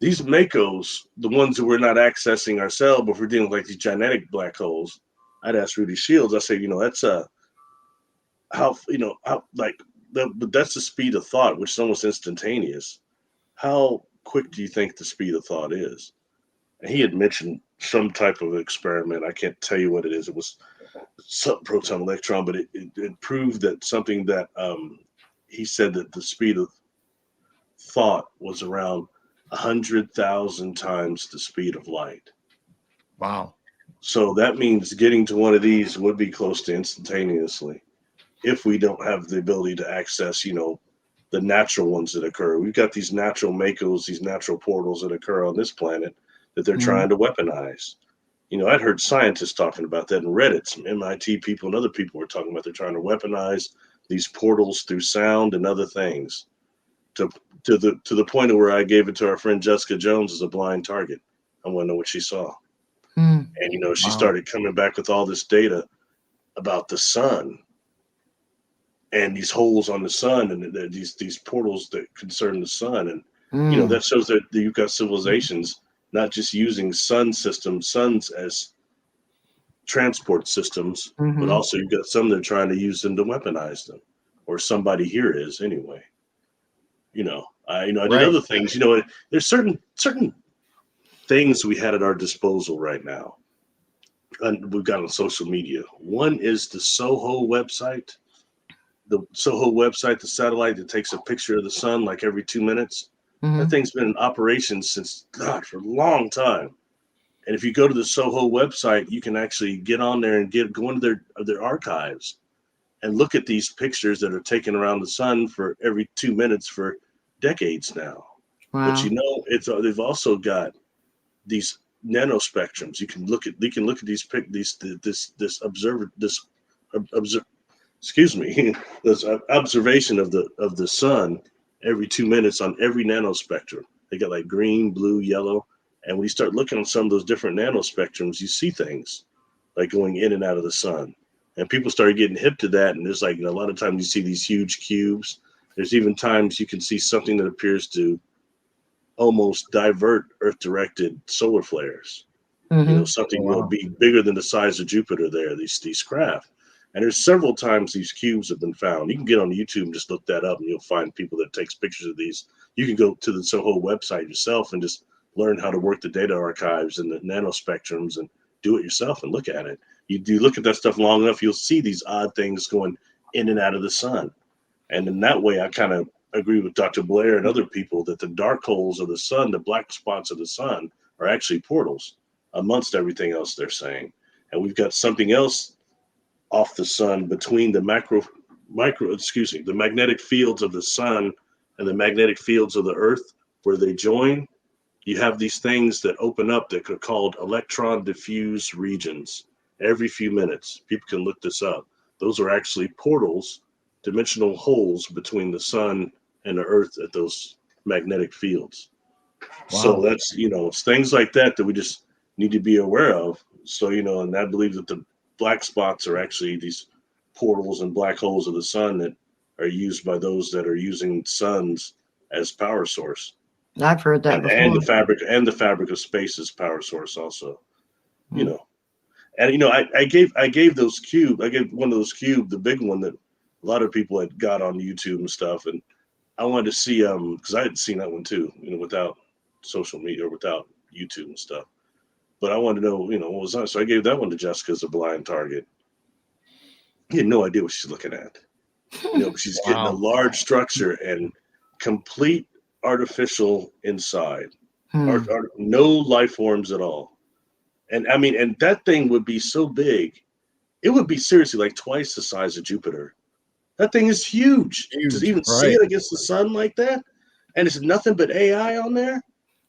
these Makos, the ones that we're not accessing ourselves, but we're dealing with like these genetic black holes, I'd ask Rudy Shields. I say, that's but that's the speed of thought, which is almost instantaneous. How quick do you think the speed of thought is? And he had mentioned some type of experiment. I can't tell you what it is. It was some proton electron, but it proved that something that he said that the speed of thought was around 100,000 times the speed of light. Wow. So that means getting to one of these would be close to instantaneously if we don't have the ability to access, the natural ones that occur. We've got these natural Makos, these natural portals that occur on this planet that they're trying to weaponize. I'd heard scientists talking about that in Reddit. Some MIT people and other people were talking about they're trying to weaponize these portals through sound and other things to the point of where I gave it to our friend Jessica Jones as a blind target. I want to know what she saw. And, she started coming back with all this data about the sun and these holes on the sun and these portals that concern the sun. And, that shows that you've got civilizations not just using suns as transport systems, but also you've got some that are trying to use them to weaponize them, or somebody here is anyway. I did other things. There's certain things we had at our disposal right now, and we've got on social media. One is the Soho website. The Soho website, the satellite that takes a picture of the sun like every 2 minutes. That thing's been in operation for a long time. And if you go to the Soho website, you can actually get on there and go into their archives and look at these pictures that are taken around the sun for every 2 minutes for decades now. Wow. But they've also got these nanospectrums. You can look at this observation of the sun every 2 minutes on every nanospectrum. They got like green, blue, yellow. And when you start looking at some of those different nanospectrums, you see things like going in and out of the sun. And people started getting hip to that. And there's like, a lot of times you see these huge cubes. There's even times you can see something that appears to almost divert Earth-directed solar flares. Something will be bigger than the size of Jupiter there, these craft. And there's several times these cubes have been found. You can get on YouTube and just look that up, and you'll find people that takes pictures of these. You can go to the Soho website yourself and just learn how to work the data archives and the nanospectrums and do it yourself and look at it. You look at that stuff long enough, you'll see these odd things going in and out of the sun. And in that way, I kind of agree with Dr. Blair and other people that the dark holes of the sun, the black spots of the sun, are actually portals amongst everything else they're saying. And we've got something else off the sun between the the magnetic fields of the sun and the magnetic fields of the earth where they join. You have these things that open up that are called electron diffuse regions every few minutes. People can look this up. Those are actually portals, dimensional holes between the sun and the earth at those magnetic fields. Wow. So that's, it's things like that we just need to be aware of. So, and I believe that the black spots are actually these portals and black holes of the sun that are used by those that are using suns as power source. I've heard that before. And the fabric of space as power source also. And I gave those cube. I gave one of those cube, the big one that a lot of people had got on YouTube and stuff. And I wanted to see because I had seen that one too, without social media or without YouTube and stuff. but I wanted to know, what was on. So I gave that one to Jessica as a blind target. He had no idea what she's looking at. But she's getting a large structure and complete artificial inside, or no life forms at all. And I mean, and that thing would be so big, it would be seriously like twice the size of Jupiter. That thing is huge. To even see it against the sun like that, and it's nothing but AI on there.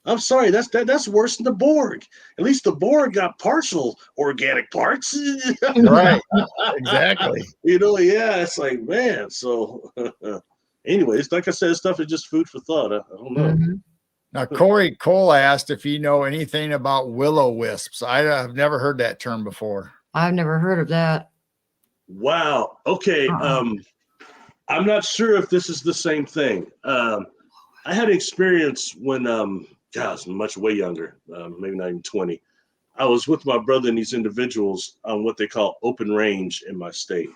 I'm sorry, that's worse than the Borg. At least the Borg got partial organic parts. Right. Exactly. It's like, man. So anyways, like I said, stuff is just food for thought. I don't know. Mm-hmm. Now, Corey Cole asked if you know anything about will-o-wisps. I have never heard that term before. I've never heard of that. Wow. Okay. I'm not sure if this is the same thing. I had an experience when I was much way younger, maybe not even 20. I was with my brother and these individuals on what they call open range in my state.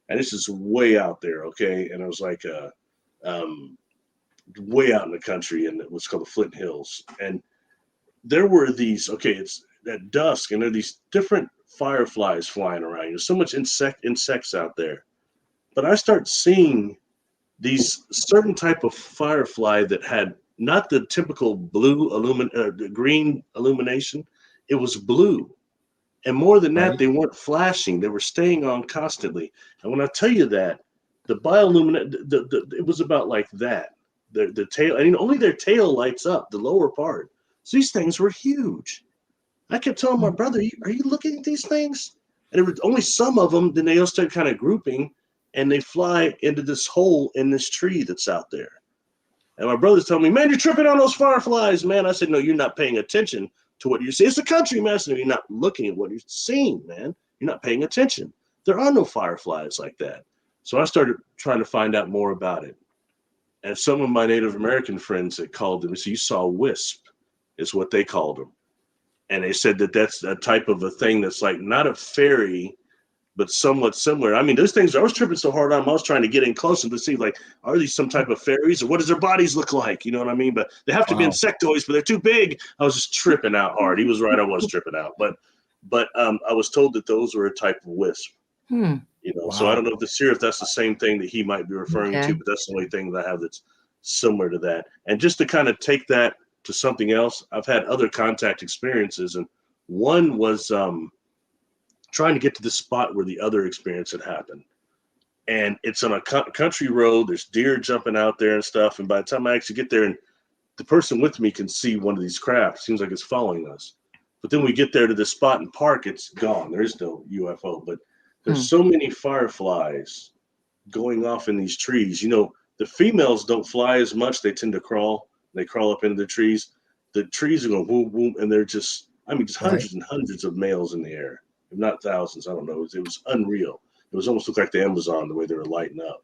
And this is way out there, okay? And it was like way out in the country in what's called the Flint Hills. And there were these, it's at dusk, and there are these different fireflies flying around. There's so much insects out there. But I start seeing these certain type of firefly that had not the typical green illumination. It was blue. And more than that, they weren't flashing. They were staying on constantly. And when I tell you that, the bioluminescent, it was about like that. The tail, I mean, only their tail lights up, the lower part. So these things were huge. I kept telling my brother, are you looking at these things? And there were only some of them. Then they all started kind of grouping, and they fly into this hole in this tree that's out there. And my brother's telling me, man, you're tripping on those fireflies, man. I said, no, you're not paying attention to what you see. It's a country, man. I said, no, you're not looking at what you're seeing, man. You're not paying attention. There are no fireflies like that. So I started trying to find out more about it. And some of my Native American friends that called them, so you saw wisp, is what they called them. And they said that that's a type of a thing that's like not a fairy, but somewhat similar. I mean, those things, I was tripping so hard on them, I was trying to get in closer to see, like, are these some type of fairies, or what does their bodies look like? You know what I mean? But they have to be insectoids, but they're too big. I was just tripping out hard. He was right, I was tripping out. But I was told that those were a type of wisp. So I don't know if that's the same thing that he might be referring to, but that's the only thing that I have that's similar to that. And just to kind of take that to something else, I've had other contact experiences, and one was trying to get to the spot where the other experience had happened. And it's on a country road. There's deer jumping out there and stuff. And by the time I actually get there, and the person with me can see one of these craft, seems like it's following us. But then we get there to the spot and park, it's gone. There is no UFO, but there's so many fireflies going off in these trees. The females don't fly as much. They tend to crawl. They crawl up into the trees. The trees are going boom, boom, and they're just hundreds and hundreds of males in the air, if not thousands. I don't know. It was unreal. It was almost looked like the Amazon, the way they were lighting up.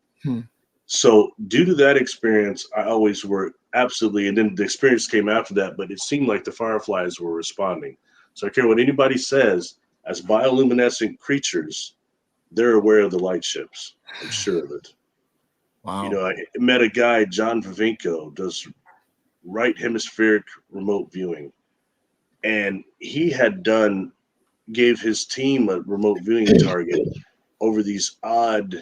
So due to that experience, I always were absolutely, and then the experience came after that, but it seemed like the fireflies were responding. So I care what anybody says, as bioluminescent creatures, they're aware of the light ships. I'm sure of it. Wow. I met a guy, John Vivinko, does right hemispheric remote viewing. And he gave his team a remote viewing target over these odd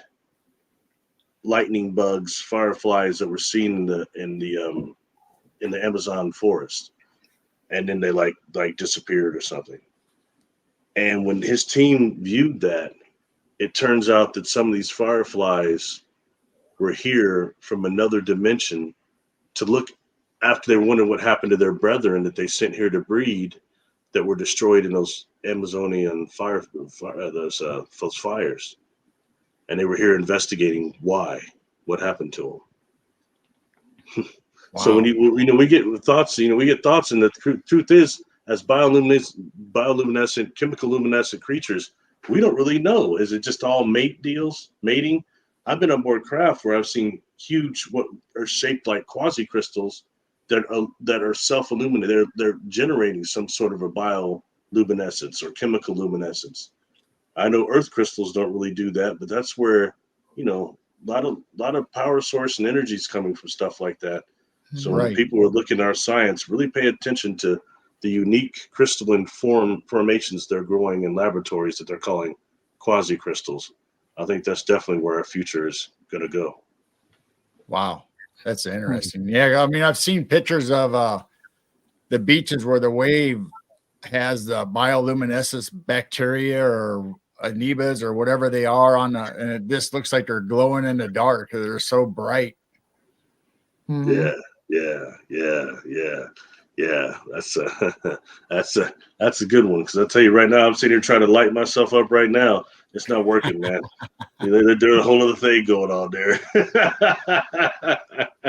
lightning bugs, fireflies that were seen in the Amazon forest. And then they like disappeared or something. And when his team viewed that, it turns out that some of these fireflies were here from another dimension to look after they were wondering what happened to their brethren that they sent here to breed that were destroyed in those Amazonian those fires. And they were here investigating what happened to them. So when we get thoughts, and the truth is, as bioluminescent, chemical luminescent creatures, we don't really know. Is it just all mating? I've been on board craft where I've seen huge, what are shaped like quasi-crystals that are self-illuminated. They're generating some sort of a bioluminescence or chemical luminescence. I know Earth crystals don't really do that, but that's where, a lot of power source and energy is coming from stuff like that. So when people are looking at our science, really pay attention to the unique crystalline formations they're growing in laboratories that they're calling quasi-crystals. I think that's definitely where our future is going to go. Wow. That's interesting. Yeah. I mean, I've seen pictures of the beaches where the wave has the bioluminescence bacteria or amoebas or whatever they are and it just looks like they're glowing in the dark because they're so bright. Mhm. Yeah. That's a good one, because I'll tell you right now, I'm sitting here trying to light myself up right now. It's not working, man. They're doing a whole other thing going on there.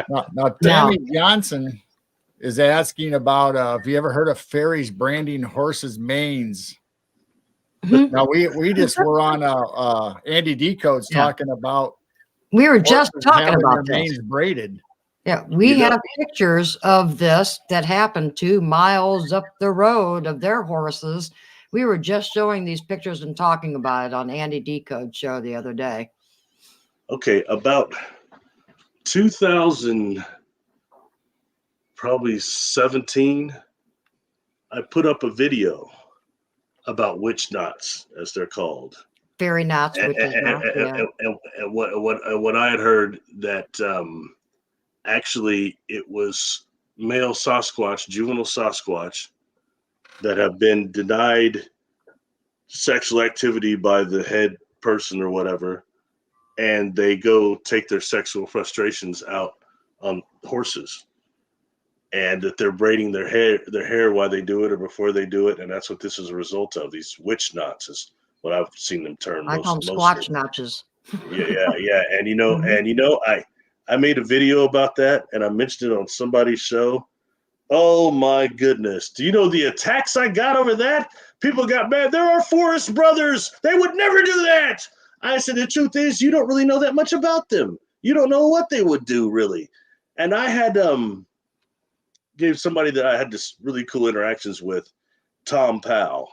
Now Tammy Johnson is asking about have you ever heard of fairies branding horses' manes? Mhm. Now we just were on Andy Decode's talking about We were just horses talking having about their this. manes braided. Yeah, we have pictures of this that happened 2 miles up the road of their horses. We were just showing these pictures and talking about it on Andy Decode show the other day. Okay, about 2000, probably 17, I put up a video about witch knots, as they're called. Fairy knots, And, witches knots, yeah. and what I had heard that actually it was male Sasquatch, juvenile Sasquatch, that have been denied sexual activity by the head person or whatever, and they go take their sexual frustrations out on horses, and that they're braiding their hair while they do it or before they do it, and that's what this is a result of. These witch knots is what I've seen them term. I call them squatch notches. Yeah. And I made a video about that, and I mentioned it on somebody's show. Oh my goodness. Do you know the attacks I got over that? People got mad. There are forest brothers. They would never do that. I said, the truth is, you don't really know that much about them. You don't know what they would do, really. And I had gave somebody that I had this really cool interactions with, Tom Powell.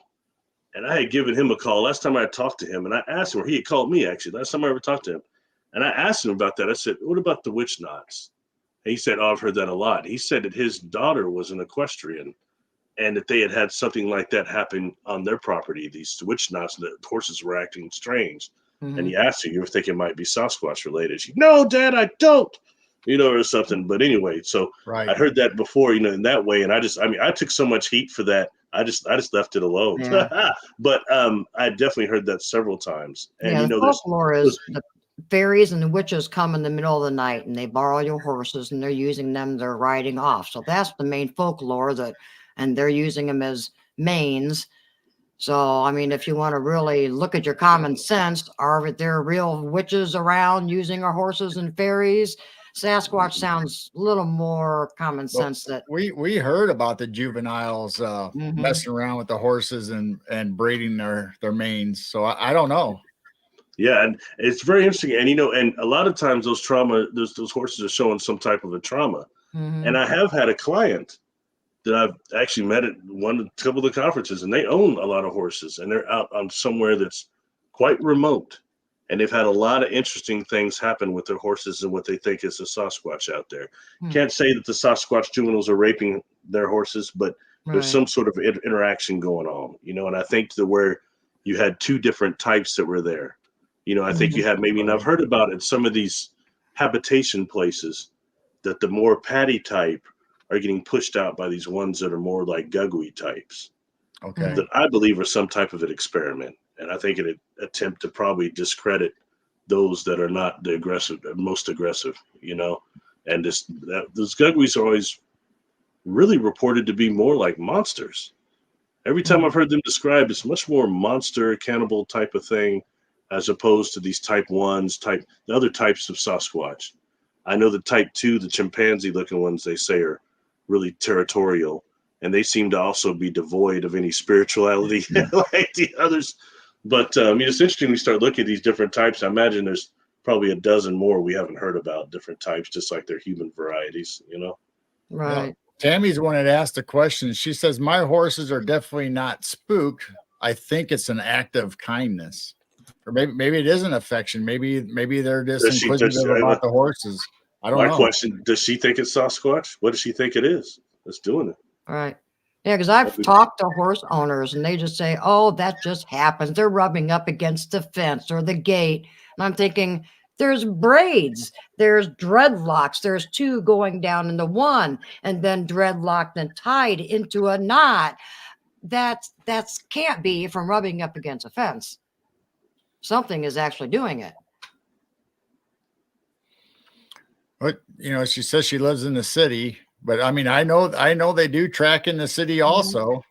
And I had given him a call last time I had talked to him, and I asked him, or he had called me actually, last time I ever talked to him. And I asked him about that. I said, what about the witch knots? And he said, oh, I've heard that a lot. He said that his daughter was an equestrian, and that they had something like that happen on their property, these witch knots, and the horses were acting strange. Mm-hmm. And he asked her, you ever think it might be Sasquatch related? She, no, Dad, I don't. Or something. But anyway, so right. I heard that before, in that way. And I took so much heat for that. I just left it alone. Yeah. But I definitely heard that several times. And the folklore is the fairies and the witches come in the middle of the night and they borrow your horses and they're using them, they're riding off. So that's the main folklore and they're using them as manes. So, I mean, if you want to really look at your common sense, are there real witches around using our horses and fairies? Sasquatch sounds a little more common sense. That we heard about the juveniles messing around with the horses and braiding their manes. So I don't know. Yeah, and it's very interesting. And and a lot of times those horses are showing some type of a trauma. Mm-hmm. And I have had a client that I've actually met at a couple of the conferences, and they own a lot of horses, and they're out on somewhere that's quite remote. And they've had a lot of interesting things happen with their horses and what they think is a Sasquatch out there. Can't say that the Sasquatch juveniles are raping their horses, but there's some sort of interaction going on, and I think that where you had 2 different types that were there, I think you had maybe, and I've heard about it, some of these habitation places, that the more patty type are getting pushed out by these ones that are more like gugui types. Okay. That I believe are some type of an experiment. And I think an attempt to probably discredit those that are not the most aggressive, and those guguis are always really reported to be more like monsters. Every time I've heard them described, it's much more monster cannibal type of thing, as opposed to these type 1s, the other types of Sasquatch. I know the type 2, the chimpanzee looking ones, they say are really territorial, and they seem to also be devoid of any spirituality like the others. But it's interesting. We start looking at these different types. I imagine there's probably a dozen more we haven't heard about, different types, just like they're human varieties, Right. Well, Tammy's one that asked a question. She says, my horses are definitely not spooked. I think it's an act of kindness. Or maybe it is an affection. Maybe they're just inquisitive about the horses. I don't know. My question, does she think it's Sasquatch? What does she think it is that's doing it? Right. Yeah, because I've talked to horse owners and they just say, oh, that just happens. They're rubbing up against the fence or the gate. And I'm thinking, there's braids, there's dreadlocks, there's two going down into one, and then dreadlocked and tied into a knot. That's can't be from rubbing up against a fence. Something is actually doing it. But she says she lives in the city, but I mean, I know they do track in the city also.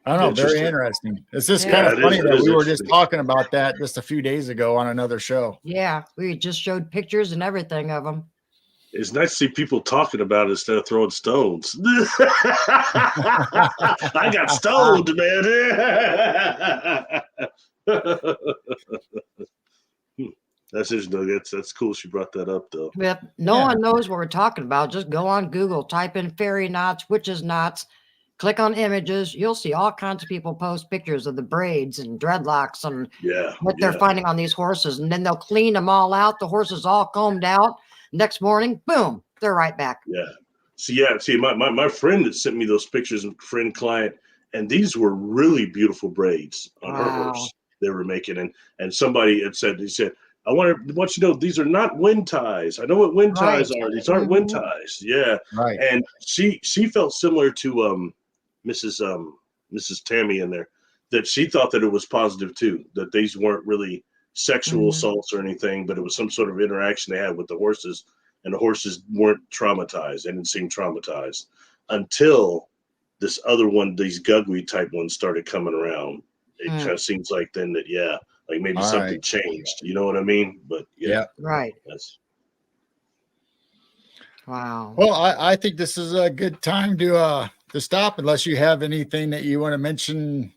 I don't know. Very interesting. It's just kind of funny that we were just talking about that just a few days ago on another show. Yeah, we just showed pictures and everything of them. It's nice to see people talking about it instead of throwing stones. I got stoned, man. That's interesting. That's cool. She brought that up, though. If no one knows what we're talking about, just go on Google, type in fairy knots, witches knots, click on images. You'll see all kinds of people post pictures of the braids and dreadlocks and what they're finding on these horses. And then they'll clean them all out. The horses all combed out. Next morning, boom, they're right back. Yeah. See, my friend that sent me those pictures, friend client, and these were really beautiful braids on her horse they were making. And somebody had said, he said, I want you to know these are not wind ties. I know what wind ties are. These aren't wind ties. Yeah. Right. And she felt similar to Mrs. Tammy in there, that she thought that it was positive too, that these weren't really sexual assaults or anything, but it was some sort of interaction they had with the horses, and the horses weren't traumatized. They didn't seem traumatized until this other one, these Gugwe type ones started coming around. It kind of seems like then that, like maybe something changed. You know what I mean? But right. That's wow. Well, I think this is a good time to stop, unless you have anything that you want to mention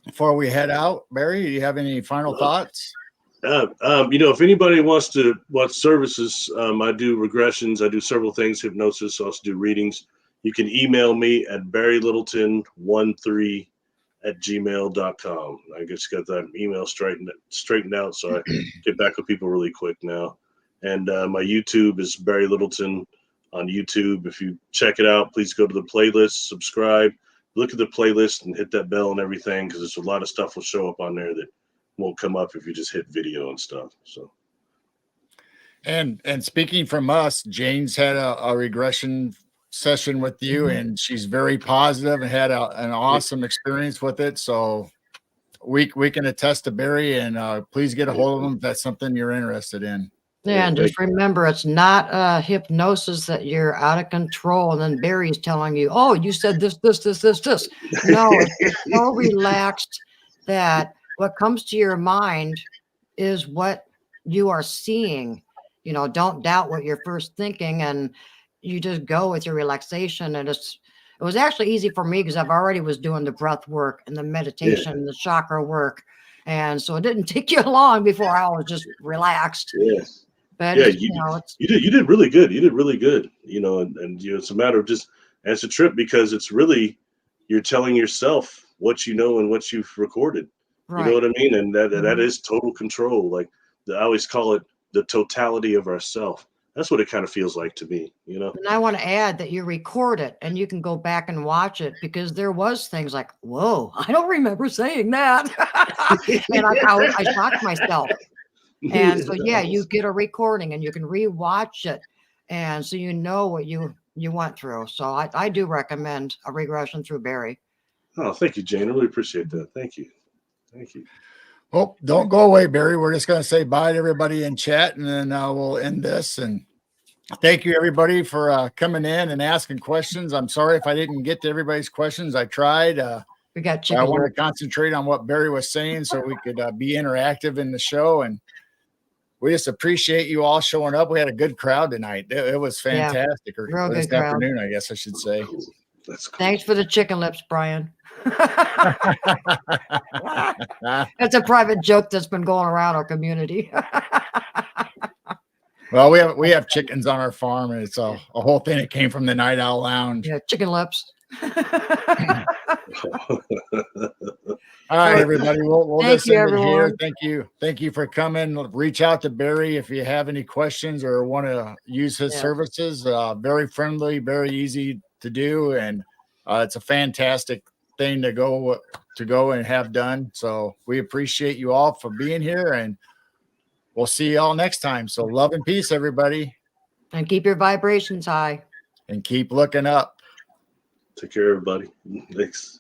before we head out. Barry, do you have any final thoughts? If anybody wants to watch services, I do regressions. I do several things, hypnosis. I also do readings. You can email me at barrylittleton13@gmail.com. I just got that email straightened out, so I get back with people really quick now. And my YouTube is Barry Littleton on YouTube. If you check it out, please go to the playlist, subscribe, look at the playlist, and hit that bell and everything, because there's a lot of stuff will show up on there that won't come up if you just hit video and stuff. So, and speaking from us, Jane's had a regression session with you, and she's very positive and had an awesome experience with it. So we can attest to Barry, and please get a hold of him if that's something you're interested in. Yeah, and just remember, it's not hypnosis that you're out of control, and then Barry's telling you, oh, you said this. No, it's so relaxed that what comes to your mind is what you are seeing. Don't doubt what you're first thinking, and you just go with your relaxation. And it was actually easy for me because I've already was doing the breath work and the meditation and the chakra work. And so it didn't take you long before I was just relaxed. Yes. But you did really good. You did really good. And it's a matter of just, and it's a trip because it's really, you're telling yourself what you know and what you've recorded. Right. You know what I mean? And that is total control. Like I always call it the totality of ourself. That's what it kind of feels like to me, And I want to add that you record it and you can go back and watch it, because there was things like, whoa, I don't remember saying that. And I shocked myself. And so, you get a recording and you can rewatch it. And so you know what you went through. So I do recommend a regression through Barry. Oh, thank you, Jane. I really appreciate that. Thank you. Well, don't go away, Barry. We're just going to say bye to everybody in chat, and then we'll end this. And thank you, everybody, for coming in and asking questions. I'm sorry if I didn't get to everybody's questions. I tried. We got I wanted to concentrate on what Barry was saying so we could be interactive in the show. And we just appreciate you all showing up. We had a good crowd tonight. It was fantastic. Real or this good crowd. afternoon, I guess I should say. That's cool. Thanks for the chicken lips, Brian. That's a private joke that's been going around our community. Well, we have chickens on our farm, and it's a whole thing that came from the Night Owl Lounge. Yeah, chicken lips. All right, everybody. We'll Thank just you, end it here. everyone. Thank you for coming. Reach out to Barry if you have any questions or want to use his Yeah. services. Very friendly, very easy to do, and it's a fantastic thing to go and have done. So we appreciate you all for being here, and we'll see you all next time. So love and peace, everybody, And keep your vibrations high. and keep looking up. Take care, everybody. Thanks.